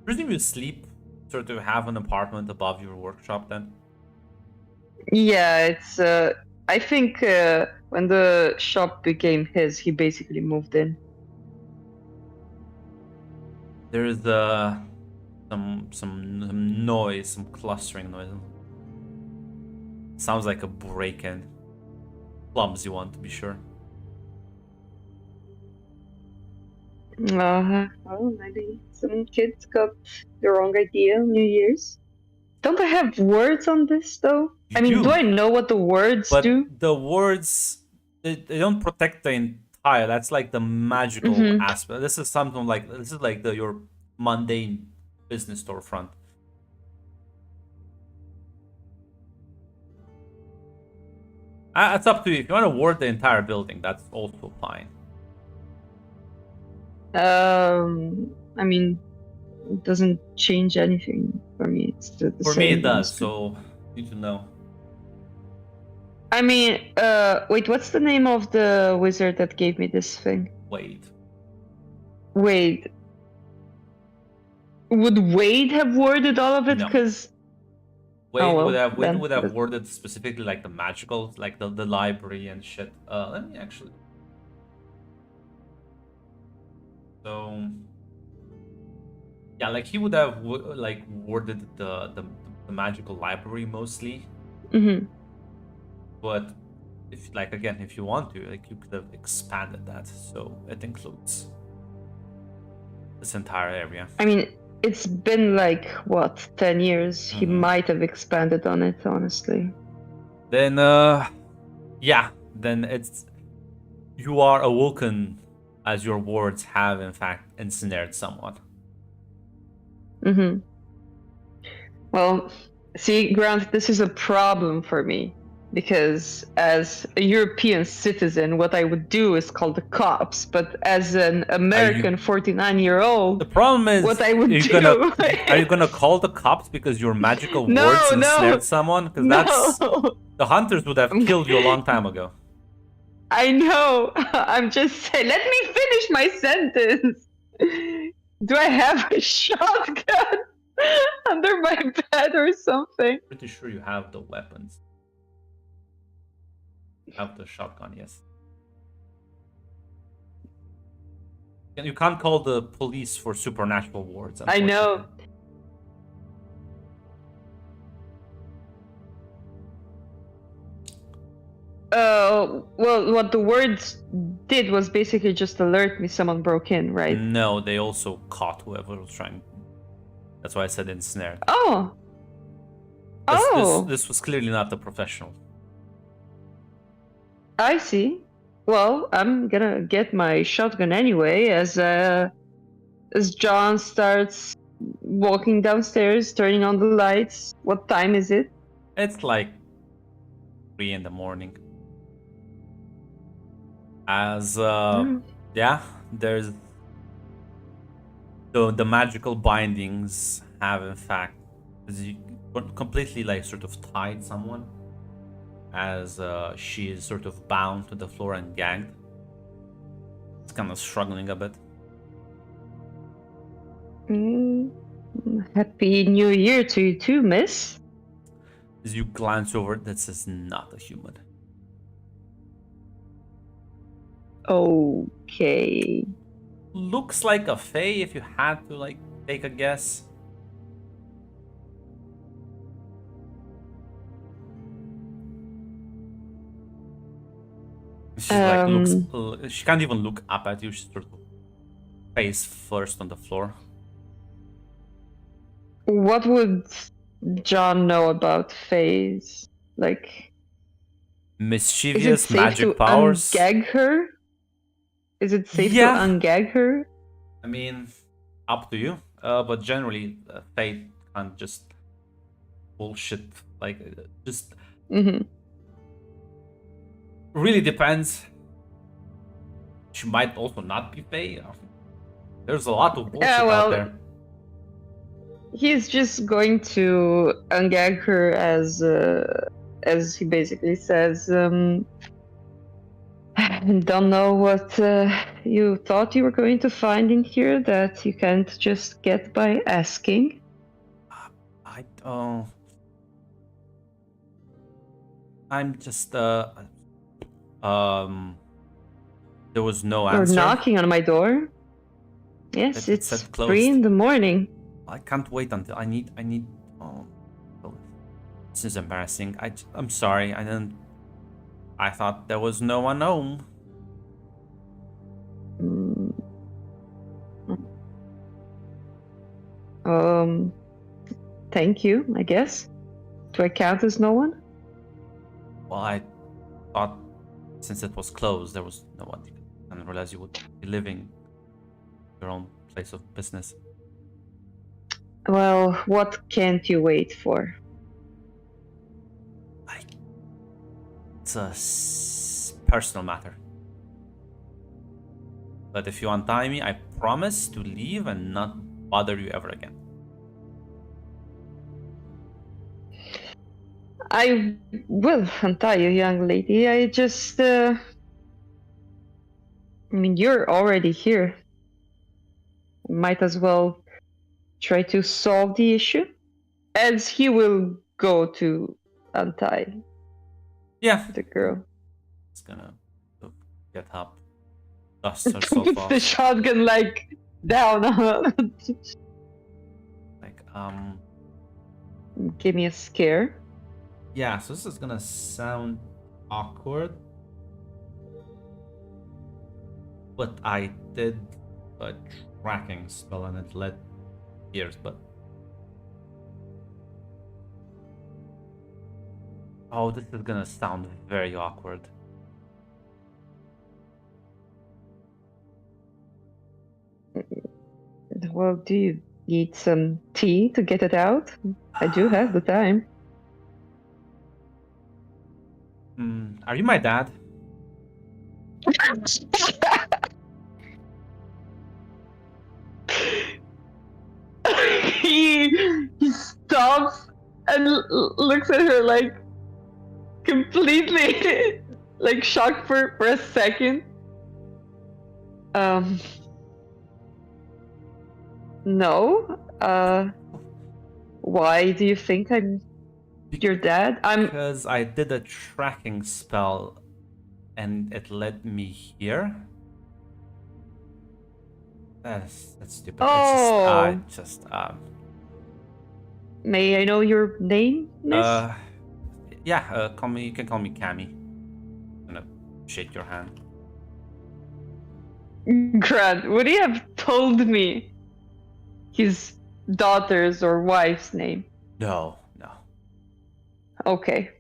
Presume you sleep. Sort of have an apartment above your workshop then. Yeah, it's. I think when the shop became his, he basically moved in. There's some noise, some clustering noise. Sounds like a break-in. Clumsy one, to be sure. Well, maybe some kids got the wrong idea on New Year's. Don't I have words on this though? You I mean, do do, I know what the words but do? the words they don't protect the entire. That's like the magical Mhm. aspect. This is something like this is like your mundane business storefront. It's up to you. If you want to ward the entire building, that's also fine. I mean, it doesn't change anything for me. It's still the For same. me, it does. honestly. So you need to know. I mean, wait, what's the name of the wizard that gave me this thing? Wait. Wade. Would Wade have worded all of it? No. Because Wade Oh, well, Wade then would have that's- worded specifically like the magical, like the library and shit. Let me actually. So yeah, like he would have like worded the magical library mostly, Mhm. but if like again if you want to, like you could have expanded that so it includes this entire area. I mean, it's been like what 10 years. He Mhm. might have expanded on it, honestly. Then yeah, then it's you are awoken as your words have in fact ensnared someone. Mm-hmm. Well, see, Grant, this is a problem for me because as a European citizen, what I would do is call the cops. But as an American 49-year-old, The problem is, what I would are you do? are you gonna call the cops because your magical No, words no. ensnared someone? Because that's the hunters would have killed you a long time ago. I know. I'm just saying. Let me finish my sentence. Do I have a shotgun under my bed or something? Pretty sure you have the weapons. You have the shotgun, yes. And you can't call the police for supernatural wards. I know. unfortunately. Well, what the words did was basically just alert me someone broke in, right? No, they also caught whoever was trying. That's why I said ensnared. Oh. This, Oh. this was clearly not the professional. I see. Well, I'm gonna get my shotgun anyway as John starts walking downstairs, turning on the lights. What time is it? It's like 3 in the morning. As yeah, there's the magical bindings have in fact completely like sort of tied someone as she is sort of bound to the floor and gagged. It's kind of struggling a bit. Happy New Year to you too, miss. As you glance over, this is not a human. Okay. Looks like a fae if you had to like take a guess. She like looks. She can't even look up at you. She's sort of face first on the floor. What would John know about Faye's? Like, is it Mischievous safe magic to powers. ungag her? Is it safe Yeah. to ungag her? I mean, up to you. But generally, fae can't just bullshit. Like, just Mm-hmm. really depends. She might also not be fae. There's a lot of bullshit well, out there. He's just going to ungag her as he basically says, don't know what you thought you were going to find in here that you can't just get by asking. I don't. I'm just there was no Or answer. knocking on my door. Yes, It it's said 3 closed. in the morning. I can't wait until I need. Oh, this is embarrassing. I'm sorry. I didn't. I thought there was no one home. Thank you, I guess. Do I count as no one? Well, I thought since it was closed, there was no one. I didn't realize you would be living your own place of business. Well, what can't you wait for? It's a personal matter. But if you untie me, I promise to leave and not bother you ever again. I will untie you, young lady. I just, I mean, you're already here. Might as well try to solve the issue, as he will go to untie Yeah, the girl. it's gonna get up, dust herself Puts off. the shotgun like down. Like, Give me a scare. yeah, so this is gonna sound awkward. But I did a tracking spell and it led years, but. Oh, this is gonna sound very awkward. Well, do you need some tea to get it out? I do have the time. Are you my dad? he stops and looks at her like completely like shocked for a second. No. Why do you think I'm your dad? Because I did a tracking spell and it led me here. That's stupid. Oh. It's just May I know your name, miss? Yeah, you can call me Cammy. I'm gonna shake your hand. Grant, would he have told me his daughter's or wife's name? No. Okay.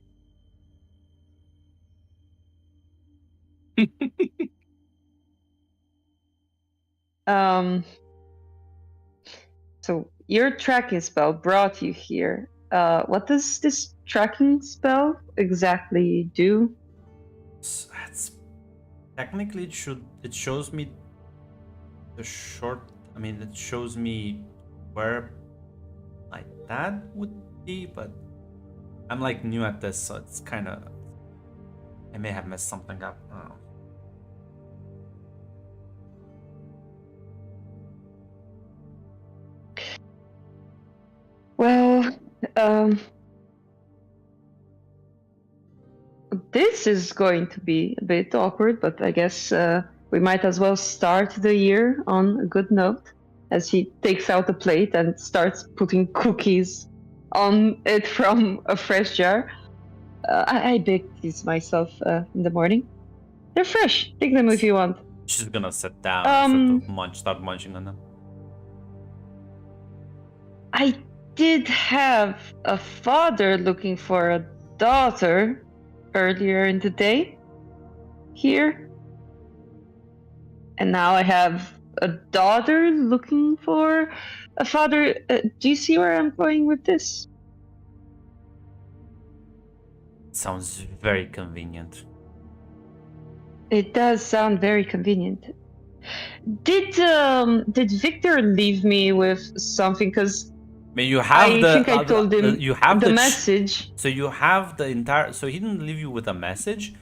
So your tracking spell brought you here. What does this tracking spell exactly do? It's technically it shows me the it shows me where my dad would be, but I'm like new at this, so it's kind of I may have messed something up. I don't know. Well, this is going to be a bit awkward, but I guess we might as well start the year on a good note, as he takes out a plate and starts putting cookies on it from a fresh jar. I baked these myself in the morning. They're fresh. Take them if you want. She's gonna sit down and sort of start munching on them. I did have a father looking for a daughter earlier in the day here. And now I have a daughter looking for a father. Do you see where I'm going with this? Sounds very convenient. It does sound very convenient. Did Victor leave me with something? Because I mean, you have I think I told him you have the message. So you have the entire. So he didn't leave you with a message,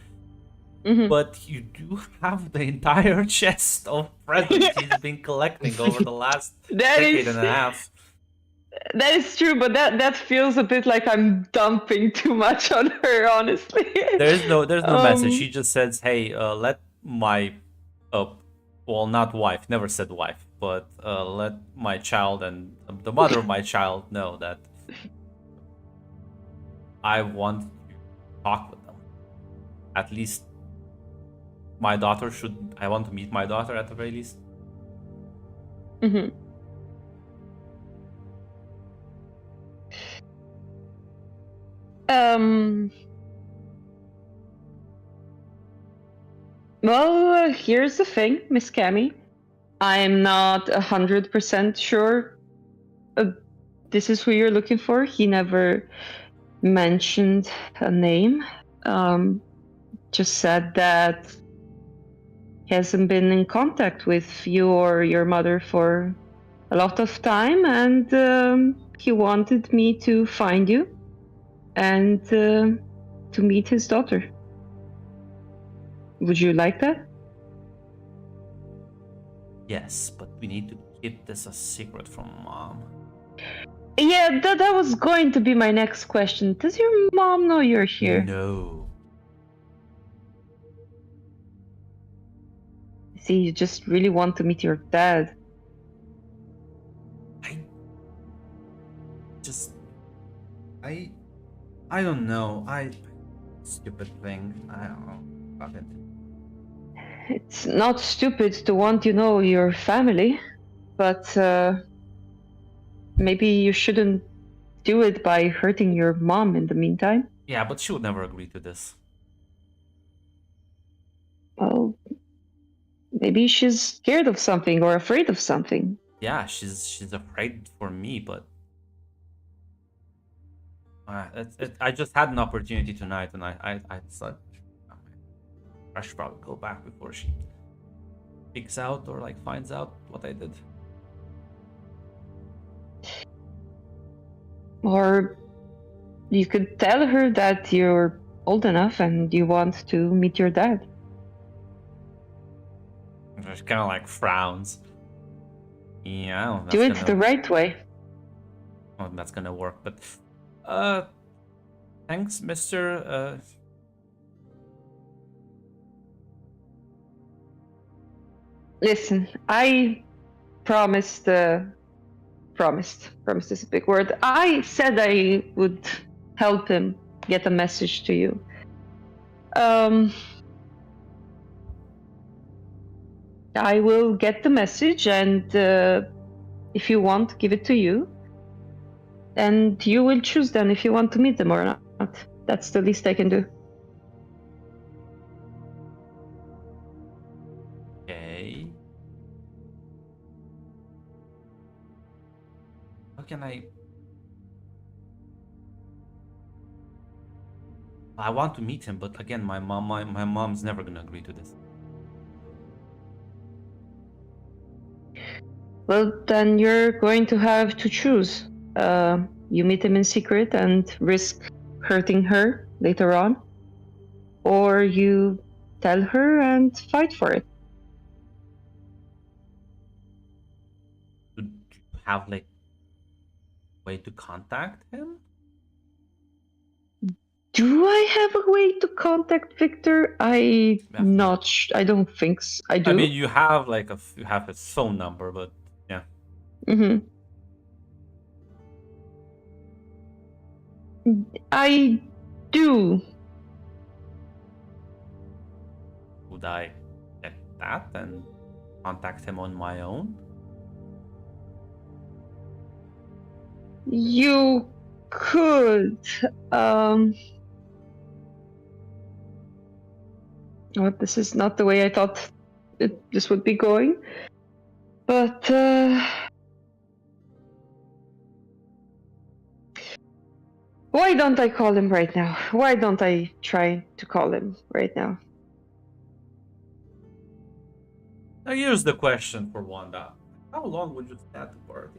but you do have the entire chest of presents he's been collecting over the last decade and a half. That is true, but that feels a bit like I'm dumping too much on her, honestly. There's no message. She just says, "Hey, let my well, not wife, never said wife, but let my child and the mother of my child know that I want to talk with them. At least my daughter I want to meet my daughter at the very least." Well, here's the thing, Miss Cammy. I'm not 100% sure this is who you're looking for. He never mentioned a name. Just said that he hasn't been in contact with you or your mother for a lot of time, and he wanted me to find you and to meet his daughter. Would you like that? Yes, but we need to keep this a secret from Mom. Yeah, that was going to be my next question. Does your mom know you're here? No. See, you just really want to meet your dad. I don't know. Stupid thing. I don't know. Fuck it. It's not stupid to want to know your family, but maybe you shouldn't do it by hurting your mom in the meantime. Yeah, but she would never agree to this. Well, maybe she's scared of something or afraid of something. Yeah, she's afraid for me, but I just had an opportunity tonight, and I decided I should probably go back before she figures out or like finds out what I did. Or you could tell her that you're old enough and you want to meet your dad. She kind of like frowns. Yeah, I don't know. Do it the right way. I don't think that's gonna work, but thanks, Mr. Listen, I promised is a big word. I said I would help him get a message to you. I will get the message, and if you want, give it to you. And you will choose then if you want to meet them or not. That's the least I can do. Okay. How can I want to meet him, but again, my mom's never gonna agree to this. Well, then you're going to have to choose. You meet him in secret and risk hurting her later on, or you tell her and fight for it. Do you have like way to contact him? Do I have a way to contact Victor? I don't think so. I do. I mean, you have like you have his phone number, but yeah. Mm-hmm. I do. Would I get that and contact him on my own? You could. Well, this is not the way I thought this would be going. But why don't I call him right now? Why don't I try to call him right now? Now here's the question for Wanda. How long would you stay at the party?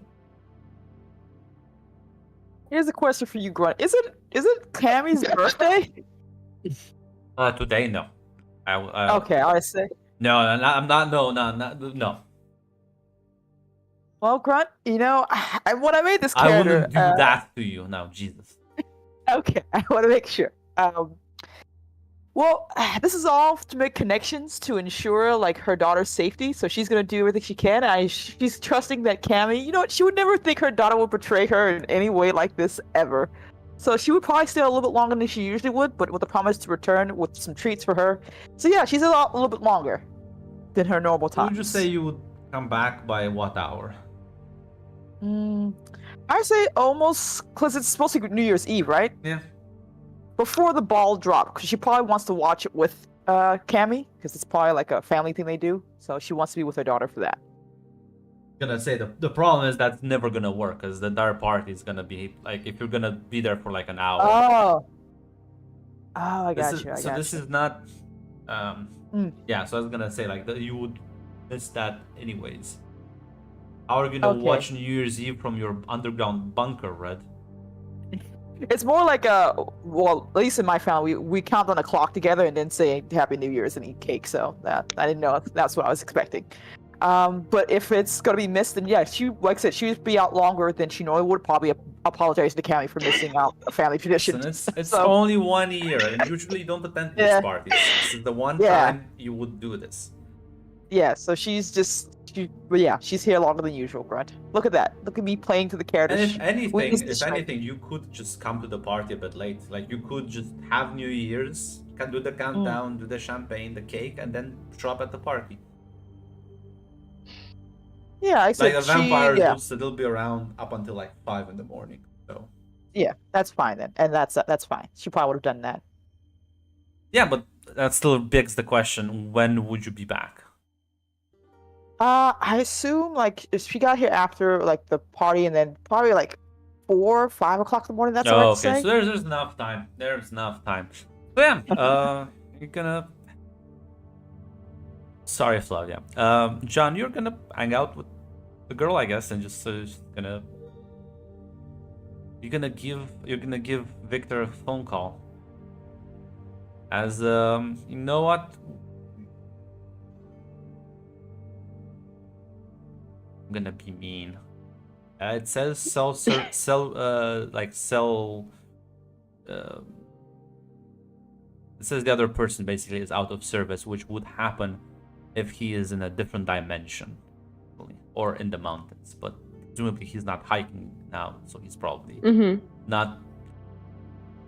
Here's a question for you, Grunt. Is it Cammy's birthday? Today, no. Okay, I say. No, I'm not. No. Well, Grunt, when I made this I character, wouldn't do that to you. No, Jesus. Okay, I want to make sure. Well, this is all to make connections to ensure like her daughter's safety. So she's gonna do everything she can. She's trusting that Cammy. She would never think her daughter would betray her in any way like this ever. So she would probably stay a little bit longer than she usually would, but with a promise to return with some treats for her. So yeah, she's a little bit longer than her normal time. Would you say you would come back by what hour? I say almost, because it's supposed to be New Year's Eve, right? Yeah. Before the ball drop, because she probably wants to watch it with Cammy, because it's probably like a family thing they do. So she wants to be with her daughter for that. Gonna say the problem is that's never gonna work because the entire party is gonna be like if you're gonna be there for like an hour. Oh, I This got is, you. I so got this you. is not Mm. yeah, so I was gonna say like you would miss that anyways. How are you gonna Okay. watch New Year's Eve from your underground bunker, Red? It's more like well, at least in my family, we count on a clock together and then say Happy New Year's and eat cake. So that I didn't know if that's what I was expecting. But if it's gonna be missed, then yeah, she like I said, she would be out longer than she normally would. Probably apologize to Cammy for missing out a family tradition. Listen, it's So- only 1 year, and usually you don't attend these Yeah. parties. This is the one Yeah. time you would do this. Yeah, so but yeah, she's here longer than usual, Grunt. Look at that. Look at me playing to the character. And Witness the if strength. anything, you could just come to the party a bit late. Like you could just have New Year's, can do the countdown, do the champagne, the cake, and then show up at the party. Yeah, I said Like a vampire, yeah, will still be around up until like 5 in the morning. So yeah, that's fine then, and that's fine. She probably would have done that. yeah, but that still begs the question: when would you be back? I assume like if she got here after like the party, and then probably like 4 or 5 o'clock in the morning. That's all Oh, right to okay. say. So there's enough time. There's enough time. So yeah, you're gonna. Sorry, Flavia. John, you're gonna hang out with the girl, I guess, and just gonna. You're gonna give Victor a phone call. As you know what? I'm gonna be mean. It says it says the other person basically is out of service, which would happen if he is in a different dimension or in the mountains. But presumably he's not hiking now, so he's probably Mm-hmm. not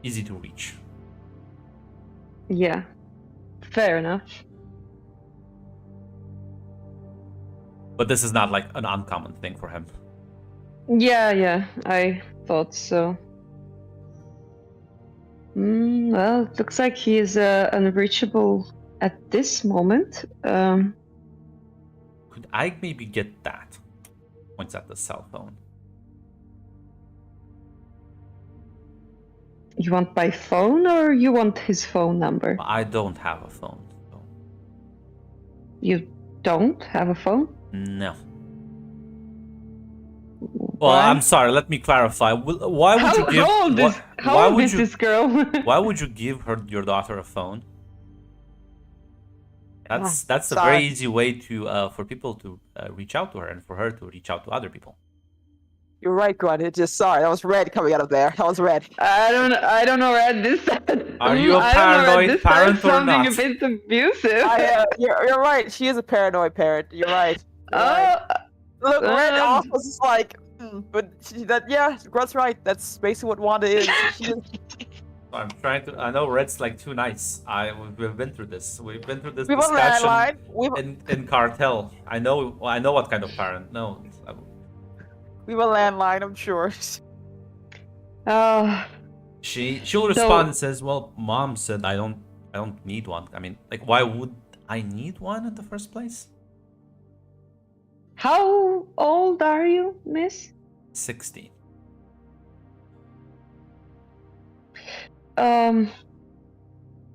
easy to reach. Yeah. Fair enough. But this is not like an uncommon thing for him. Yeah, I thought so. Well, it looks like he is unreachable at this moment. Could I maybe get that? Points at the cell phone. You want by phone or you want his phone number? I don't have a phone. So You don't have a phone? no. Well, Why? I'm sorry. Let me clarify. Why would you give? How old is, how why old would is you? this girl? Why would you give your daughter a phone? That's a sorry. very easy way to for people to reach out to her and for her to reach out to other people. You're right, Grunt. It just sorry, that was red coming out of there. That was red. I don't know, Red. This Are you a I don't know, Red, paranoid this parent sounds or sounding not? a bit abusive. You're right. She is a paranoid parent. You're right. You're right. Look, red um, was just like, but yeah, Grunt's right. That's basically what Wanda is. She just, I'm trying to. I know Red's like too nice. We've been through this. We've been through this we have a discussion landline. in Cartel. I know what kind of parent. No. We have a landline. I'm sure. Oh, She'll respond and says, "Well, Mom said I don't need one. I mean, like, why would I need one in the first place?" how old are you, Miss? 16.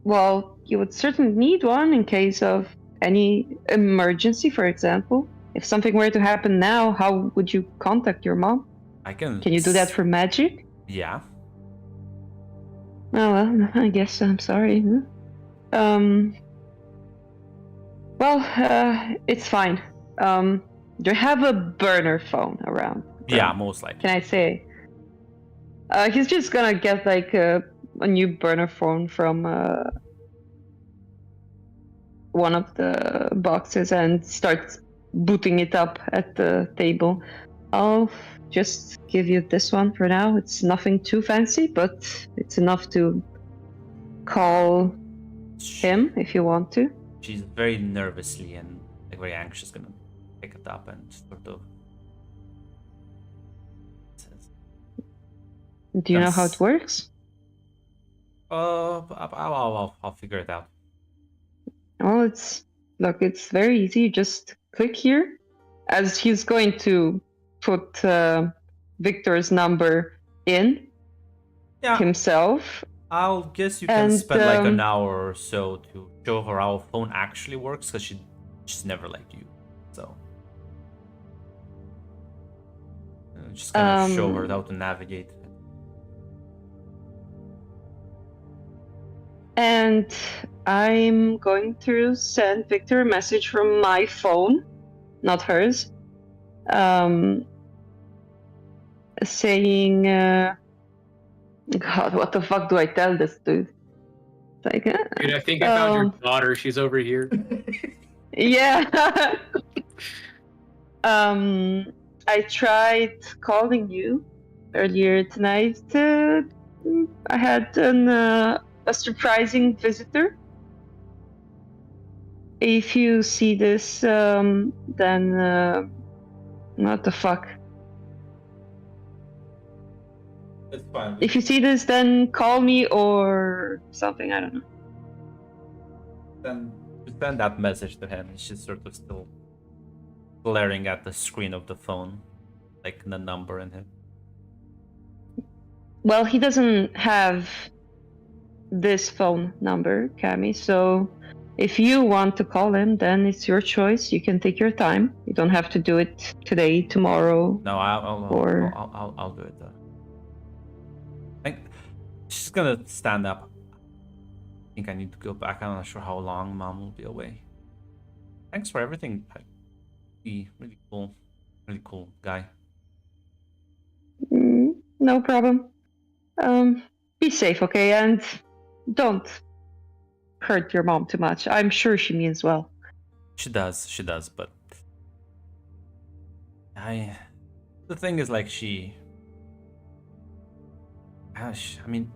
Well, you would certainly need one in case of any emergency, for example. If something were to happen now, how would you contact your mom? I can. Can you do that for magic? Yeah. Oh well, I guess I'm sorry. It's fine. Do you have a burner phone around? Yeah, most likely. Can I say? He's just gonna get like a new burner phone from one of the boxes and start booting it up at the table. I'll just give you this one for now. It's nothing too fancy, but it's enough to call him if you want to. She's very nervously and like very anxious, gonna pick it up and sort of. Says, Do you know how Yes. it works? I'll figure it out. Well, it's very easy. You just click here, as he's going to put Victor's number in Yeah, himself. I'll guess you can And, spend like an hour or so to show her how a phone actually works, because she's never like you. So just gonna show her how to navigate. And I'm going to send Victor a message from my phone, not hers, saying, God, what the fuck do I tell this dude? It's like, Dude, I think I found your daughter. She's over here. yeah. I tried calling you earlier tonight. I had a surprising visitor. If you see this, then what the fuck? It's fine. If you see this, then call me or something. I don't know. Then send that message to him. She's sort of still glaring at the screen of the phone, like the number in him. Well, he doesn't have this phone number, Cammy. So if you want to call him, then it's your choice. You can take your time. You don't have to do it today, tomorrow. No, I'll do it. She's gonna stand up. I think I need to go back. I'm not sure how long Mom will be away. Thanks for everything. Really cool guy. No problem. Be safe, okay? And don't hurt your mom too much. I'm sure she means well. She does, but the thing is, like, gosh, I mean,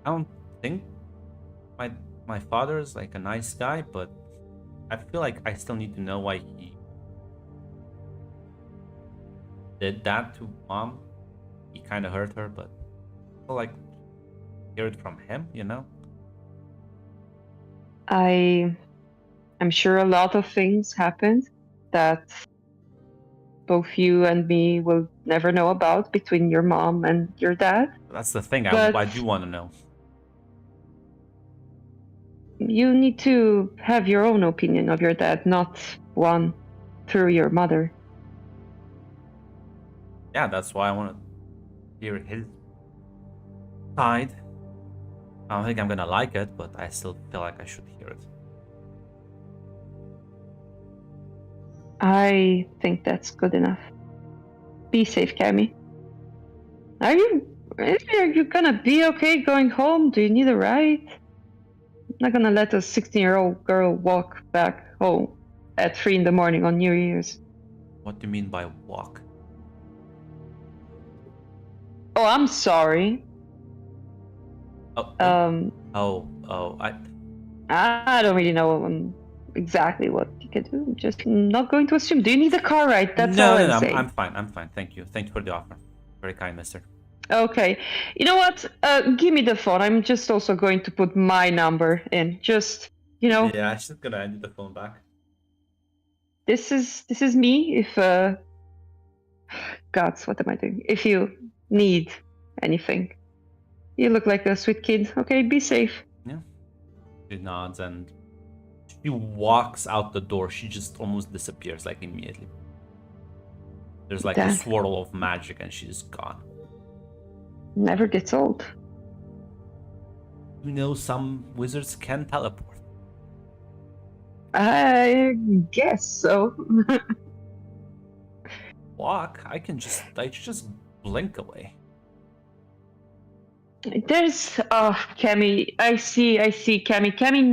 I don't think my father is like a nice guy, but I feel like I still need to know why he did that to Mom. He kind of hurt her, but I feel like hear it from him, you know? I'm sure a lot of things happened that both you and me will never know about between your mom and your dad. That's the thing. But I do want to know. you need to have your own opinion of your dad, not one through your mother. Yeah, that's why I want to hear his side. I don't think I'm gonna like it, but I still feel like I should hear it. I think that's good enough. Be safe, Cammy. Are you gonna be okay going home? Do you need a ride? I'm not gonna let a 16-year-old girl walk back home at 3 in the morning on New Year's. What do you mean by walk? Oh, I'm sorry. I don't really know exactly what you can do. I'm just not going to assume. Do you need a car ride? That's all I'm saying. I'm fine. Thank you for the offer. Very kind, mister. Okay. You know what? Give me the phone. I'm just also going to put my number in. Just, Yeah, I'm just gonna hand you the phone back. this is me. If gods, what am I doing? If you need anything, you look like a sweet kid. Okay, be safe. She nods and she walks out the door. She just almost disappears, like, immediately. There's like a Damn. swirl of magic and she's gone. Never gets old. You know, some wizards can teleport. I guess so. Walk? I just blink away. There's Cammy. I see Cammy. Cammy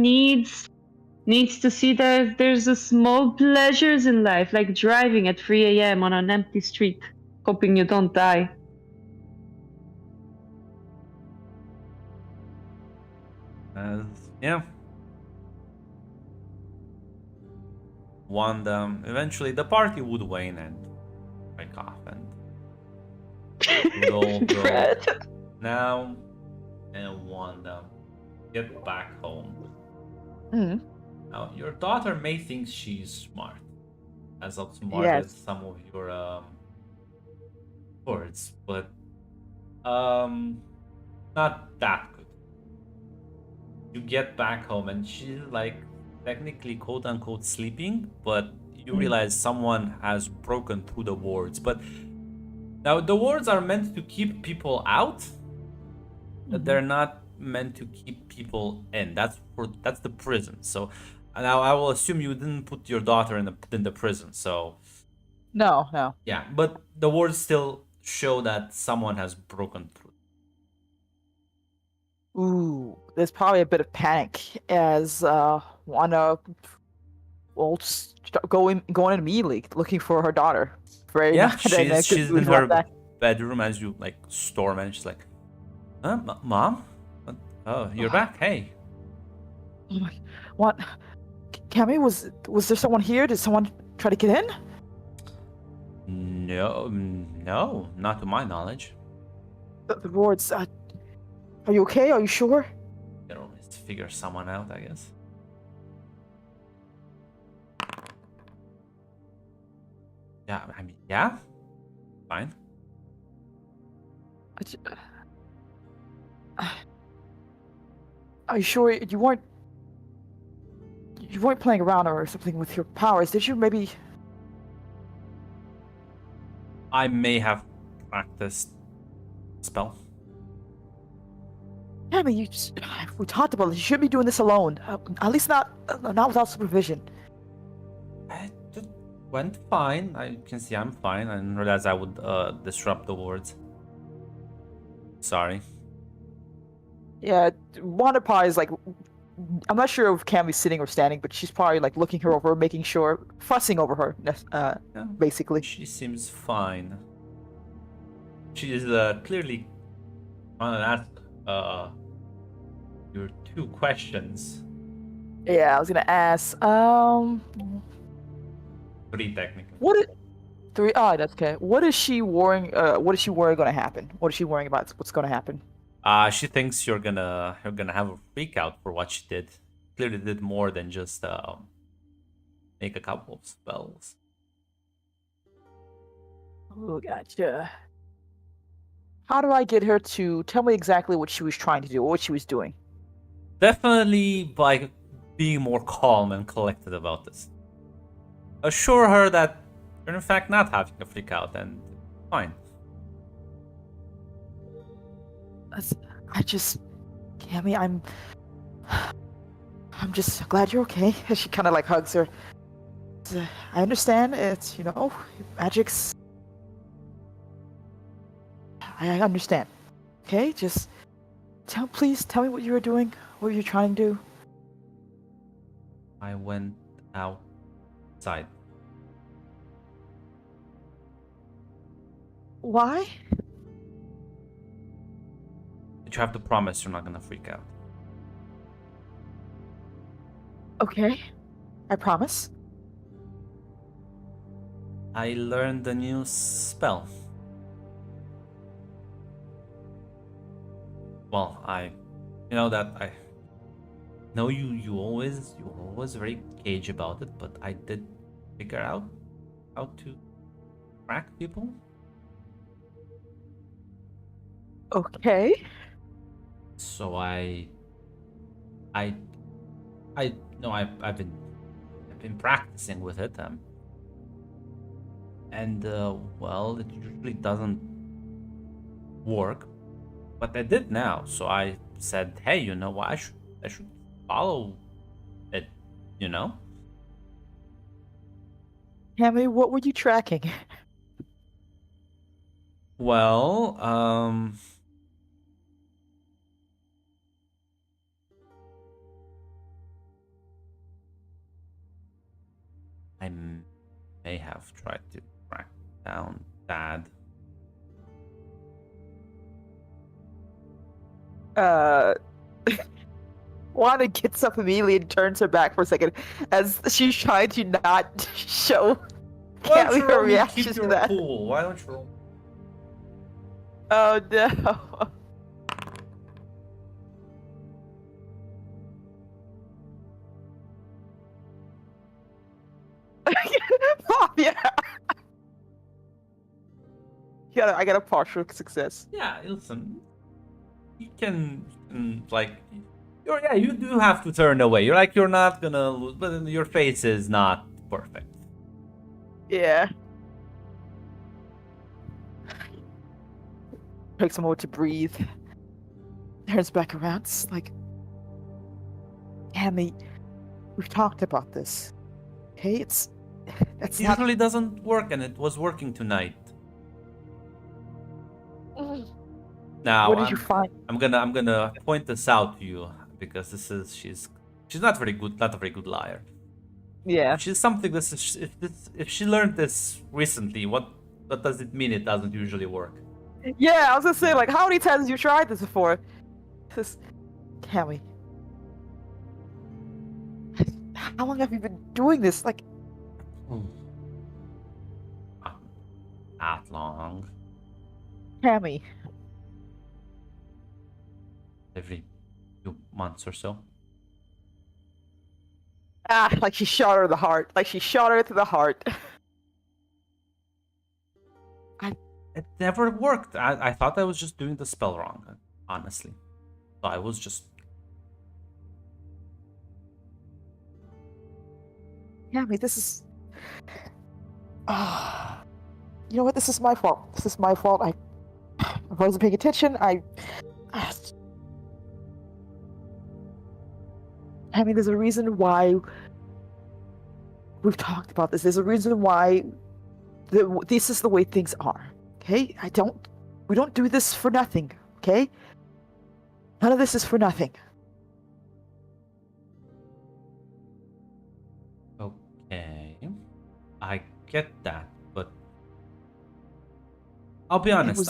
needs to see that there's a small pleasures in life, like driving at 3 a.m. on an empty street, hoping you don't die. Yeah. Eventually the party would wane and break off, and we'd all go Dread. now and Wanda get back home. Mm. Now, your daughter may think she's smart, as outsmarted Yes. some of your words, but not that good. You get back home and she's like technically quote unquote sleeping, but you realize someone has broken through the wards. But now the wards are meant to keep people out. They're not meant to keep people in. That's the prison. So now I will assume you didn't put your daughter in the prison. So No, no. yeah, but the wards still show that someone has broken through. Ooh, there's probably a bit of panic as Wanda will going immediately looking for her daughter. Very Yeah, mad and she's in confused about her that. bedroom as you like storm, and she's like, Mom? Oh, you're back. Hey. Oh my, what? Cammy, was there someone here? Did someone try to get in? No, not to my knowledge. The wards. Are you okay? Are you sure? You know, let's figure someone out, I guess. Yeah, I mean, yeah, fine. Are you sure you weren't playing around or something with your powers? Did you maybe? I may have practiced spell. Yeah, I mean, we talked about it. You shouldn't be doing this alone. At least not without supervision. It went fine. I can see I'm fine. I didn't realize I would disrupt the wards. Sorry. Yeah, Wanda probably is like, I'm not sure if Cammy's sitting or standing, but she's probably like looking her over, making sure, fussing over her, Yeah, basically. she seems fine. She is clearly trying to ask your 2 questions. Yeah, I was gonna ask, 3 technically. three? Oh, that's okay. What is she worrying? What is she worrying gonna happen? What is she worrying about? What's gonna happen? She thinks you're gonna have a freak out for what she did. Clearly did more than just make a couple of spells. Oh, gotcha. How do I get her to tell me exactly what she was trying to do, or what she was doing? Definitely by being more calm and collected about this. Assure her that you're in fact not having a freak out and fine. Cammy, I'm just glad you're okay. She kind of like hugs her. I understand. It's magic's. I understand. Okay, just please tell me what you were doing. What were you trying to do? I went outside. Why? But you have to promise you're not gonna freak out. Okay, I promise. I learned a new spell. Well, I know you're always very cagey about it, but I did figure out how to track people. Okay. So I've been practicing with it, and well, it usually doesn't work, but I did now. So I said, hey, you know what? I should follow it, you know. Cammy, what were you tracking? Well, I may have tried to track down Dad. Wanda gets up immediately and turns her back for a second as she's trying to not show Cammy her reaction to that. Cool. Why don't you roll? Oh no. Yeah. Yeah, I got a partial success. Yeah, listen. You can like, you do have to turn away. You're not gonna lose, but then your face is not perfect. Yeah. Takes a moment to breathe. Turns back around. It's like, Cammy, we've talked about this. Okay, that's It not. usually doesn't work, and it was working tonight. Now What did you find? I'm gonna point this out to you because she's not very good, not a very good liar. Yeah. She's something if she learned this recently, what does it mean? It doesn't usually work. Yeah, I was gonna say, like, how many times have you tried this before? This, Cammy. How long have you been doing this? Like, Not long. Cammy. Every 2 months or so. Like she shot her in the heart. Like she shot her through the heart. It never worked. I thought I was just doing the spell wrong, honestly. So I was just... Cammy, this is. You know what? This is my fault. This is my fault. I wasn't paying attention. I mean, there's a reason why we've talked about this. There's a reason why this is the way things are. Okay? We don't do this for nothing. Okay? None of this is for nothing. Okay. I get that, but... I'll be honest.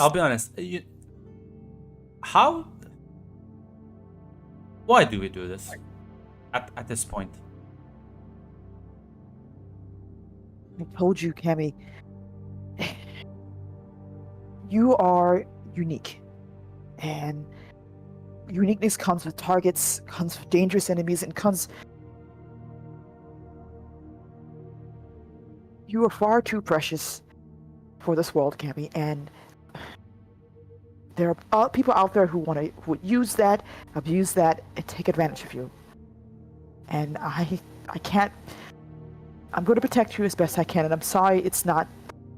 How... Why do we do this? At this point? I told you, Cammy. You are unique. And uniqueness comes with targets, comes with dangerous enemies, and comes... You are far too precious for this world, Cammy, and there are people out there who would use that, abuse that, and take advantage of you. And I can't... I'm going to protect you as best I can, and I'm sorry it's not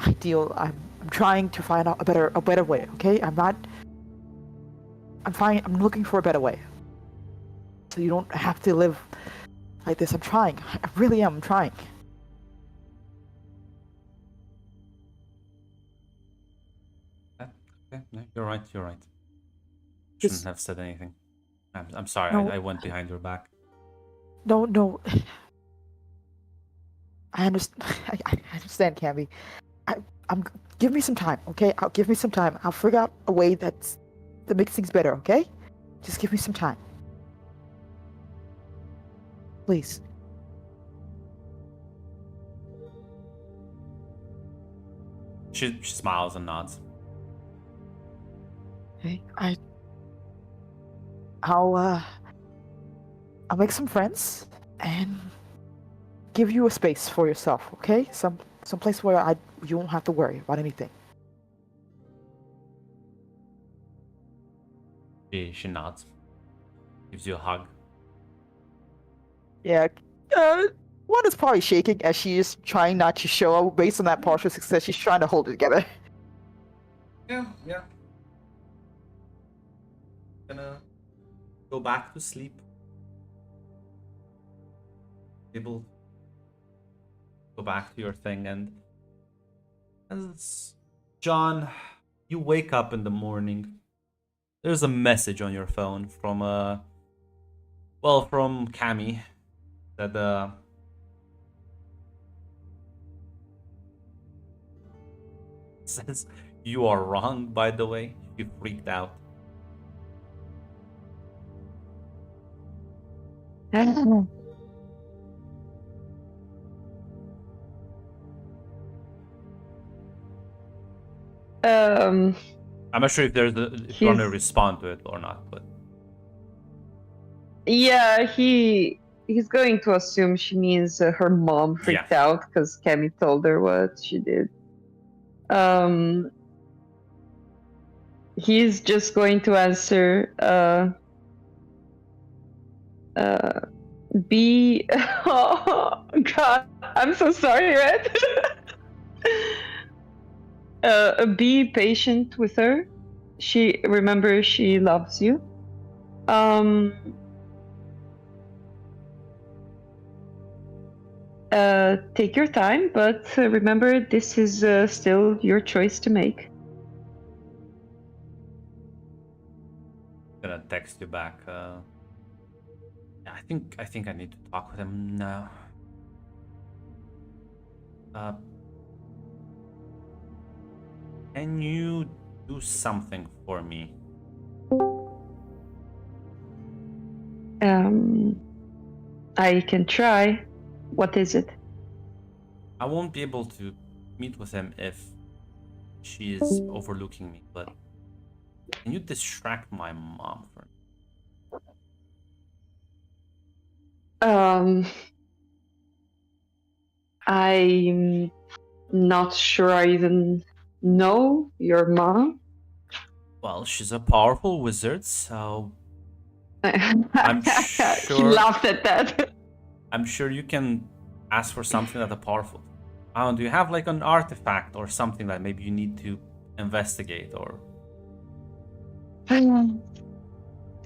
ideal. I'm trying to find out a better way, okay? I'm looking for a better way. So you don't have to live like this. I'm trying. I really am. I'm trying. Okay, no, you're right. This- Shouldn't have said anything. I'm sorry. No. I went behind your back. No. I understand. I understand, Cammy. Give me some time, okay? Give me some time. I'll figure out a way that makes things better, okay? Just give me some time, please. She smiles and nods. Okay, I'll make some friends and give you a space for yourself, okay? Some place where you won't have to worry about anything. She nods. Gives you a hug. Yeah. One is probably shaking as she is trying not to show. Based on that partial success, she's trying to hold it together. Yeah. Gonna go back to sleep. Able to go back to your thing, and as John, you wake up in the morning. There's a message on your phone from from Cammy that says you are wrong, by the way. You freaked out. I'm not sure if if you want to He's- respond to it or not, but Yeah, he he's going to assume she means her mom freaked out because Cammy told her what she did. He's just going to answer be oh god, I'm so sorry, Red. Be patient with her. Remember she loves you. Take your time, but remember this is still your choice to make. Gonna text you back. Yeah, I think I need to talk with him now. Can you do something for me? I can try. What is it? I won't be able to meet with him if she is overlooking me, but can you distract my mom for me? I'm not sure I even know your mom. Well, she's a powerful wizard, so I'm He sure. laughed at that. I'm sure you can ask for something that are powerful. Do you have like an artifact or something that maybe you need to investigate or?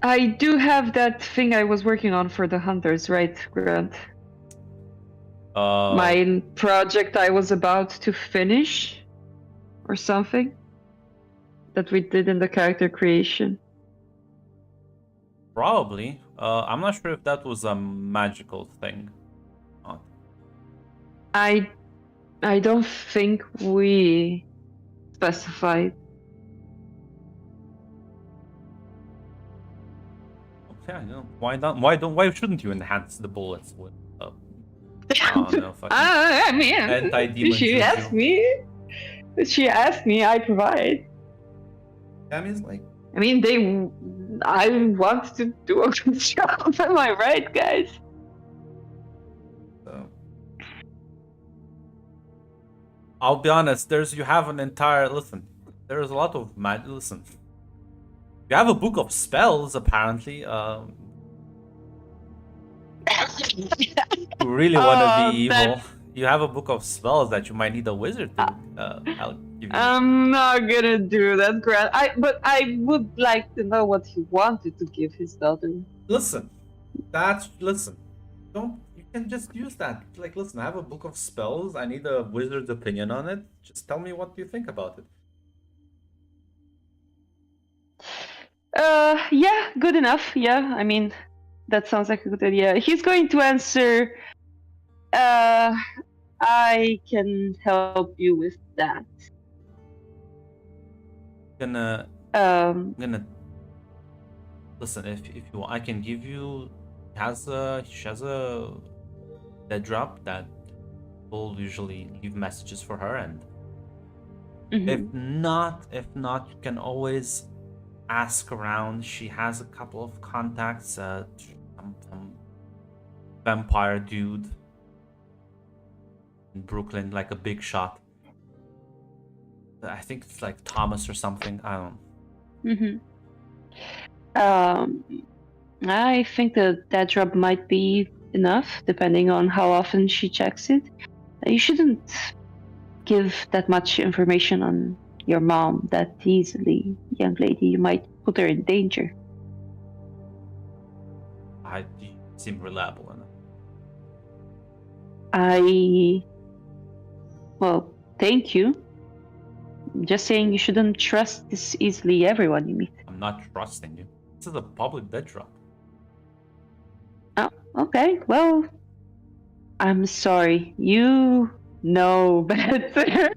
I do have that thing I was working on for the hunters, right, Grant? My project I was about to finish, or something, that we did in the character creation. Probably. I'm not sure if that was a magical thing. I don't think we specified. Yeah, no. Why not? Why shouldn't you enhance the bullets with? No, I mean, anti-demon she juju. asked me. She asked me. I provide. That means like. I mean, I want to do a good job. Am I right, guys? So. I'll be honest. You have an entire listen. There's a lot of magic. Listen. You have a book of spells, apparently. You really want to be evil. You have a book of spells that you might need a wizard to. I'll give you. I'm not gonna do that, Grant. But I would like to know what he wanted to give his daughter. Listen. Don't. You can just use that. Like, listen. I have a book of spells. I need a wizard's opinion on it. Just tell me what you think about it. Yeah, good enough. Yeah, I mean, that sounds like a good idea. He's going to answer, I can help you with that. I'm gonna listen. If you want, I can give you. She has a dead drop that will usually leave messages for her, and if not, you can always ask around. She has a couple of contacts. Some vampire dude in Brooklyn, like a big shot. I think it's like Thomas or something. I don't. I think that drop might be enough, depending on how often she checks it. You shouldn't give that much information on your mom that easily, young lady. You might put her in danger. You seem reliable enough. Well, thank you. I'm just saying you shouldn't trust this easily everyone you meet. I'm not trusting you. This is a public dead drop. Oh, okay. Well, I'm sorry. You know better.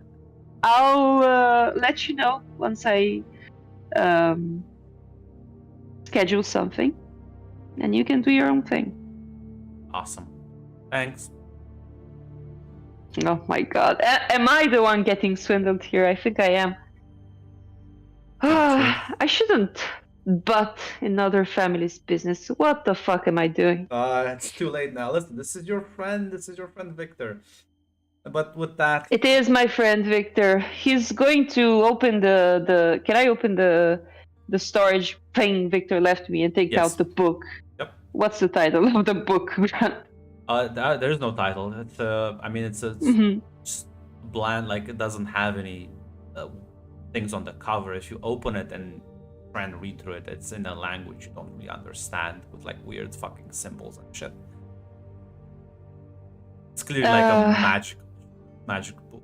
I'll let you know once I schedule something, and you can do your own thing. Awesome. Thanks. Oh my god. Am I the one getting swindled here? I think I am. I shouldn't butt in other families' business. What the fuck am I doing? It's too late now. Listen, this is your friend. This is your friend Victor. But with that, It is my friend Victor. He's going to open the. Can I open the storage thing Victor left me and take Yes. out the book? Yep. What's the title of the book? there's no title. It's I mean, it's Mhm. just bland. Like it doesn't have any things on the cover. If you open it and try and read through it, it's in a language you don't really understand with like weird fucking symbols and shit. It's clearly like a magic book.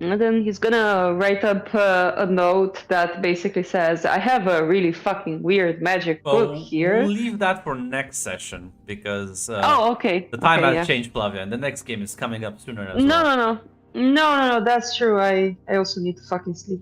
And then he's gonna write up a note that basically says, "I have a really fucking weird magic book here." We'll leave that for next session because Oh, okay. the time okay, has changed, Flavia, and the next game is coming up sooner as No, well. no, no, no, no, no. That's true. I also need to fucking sleep.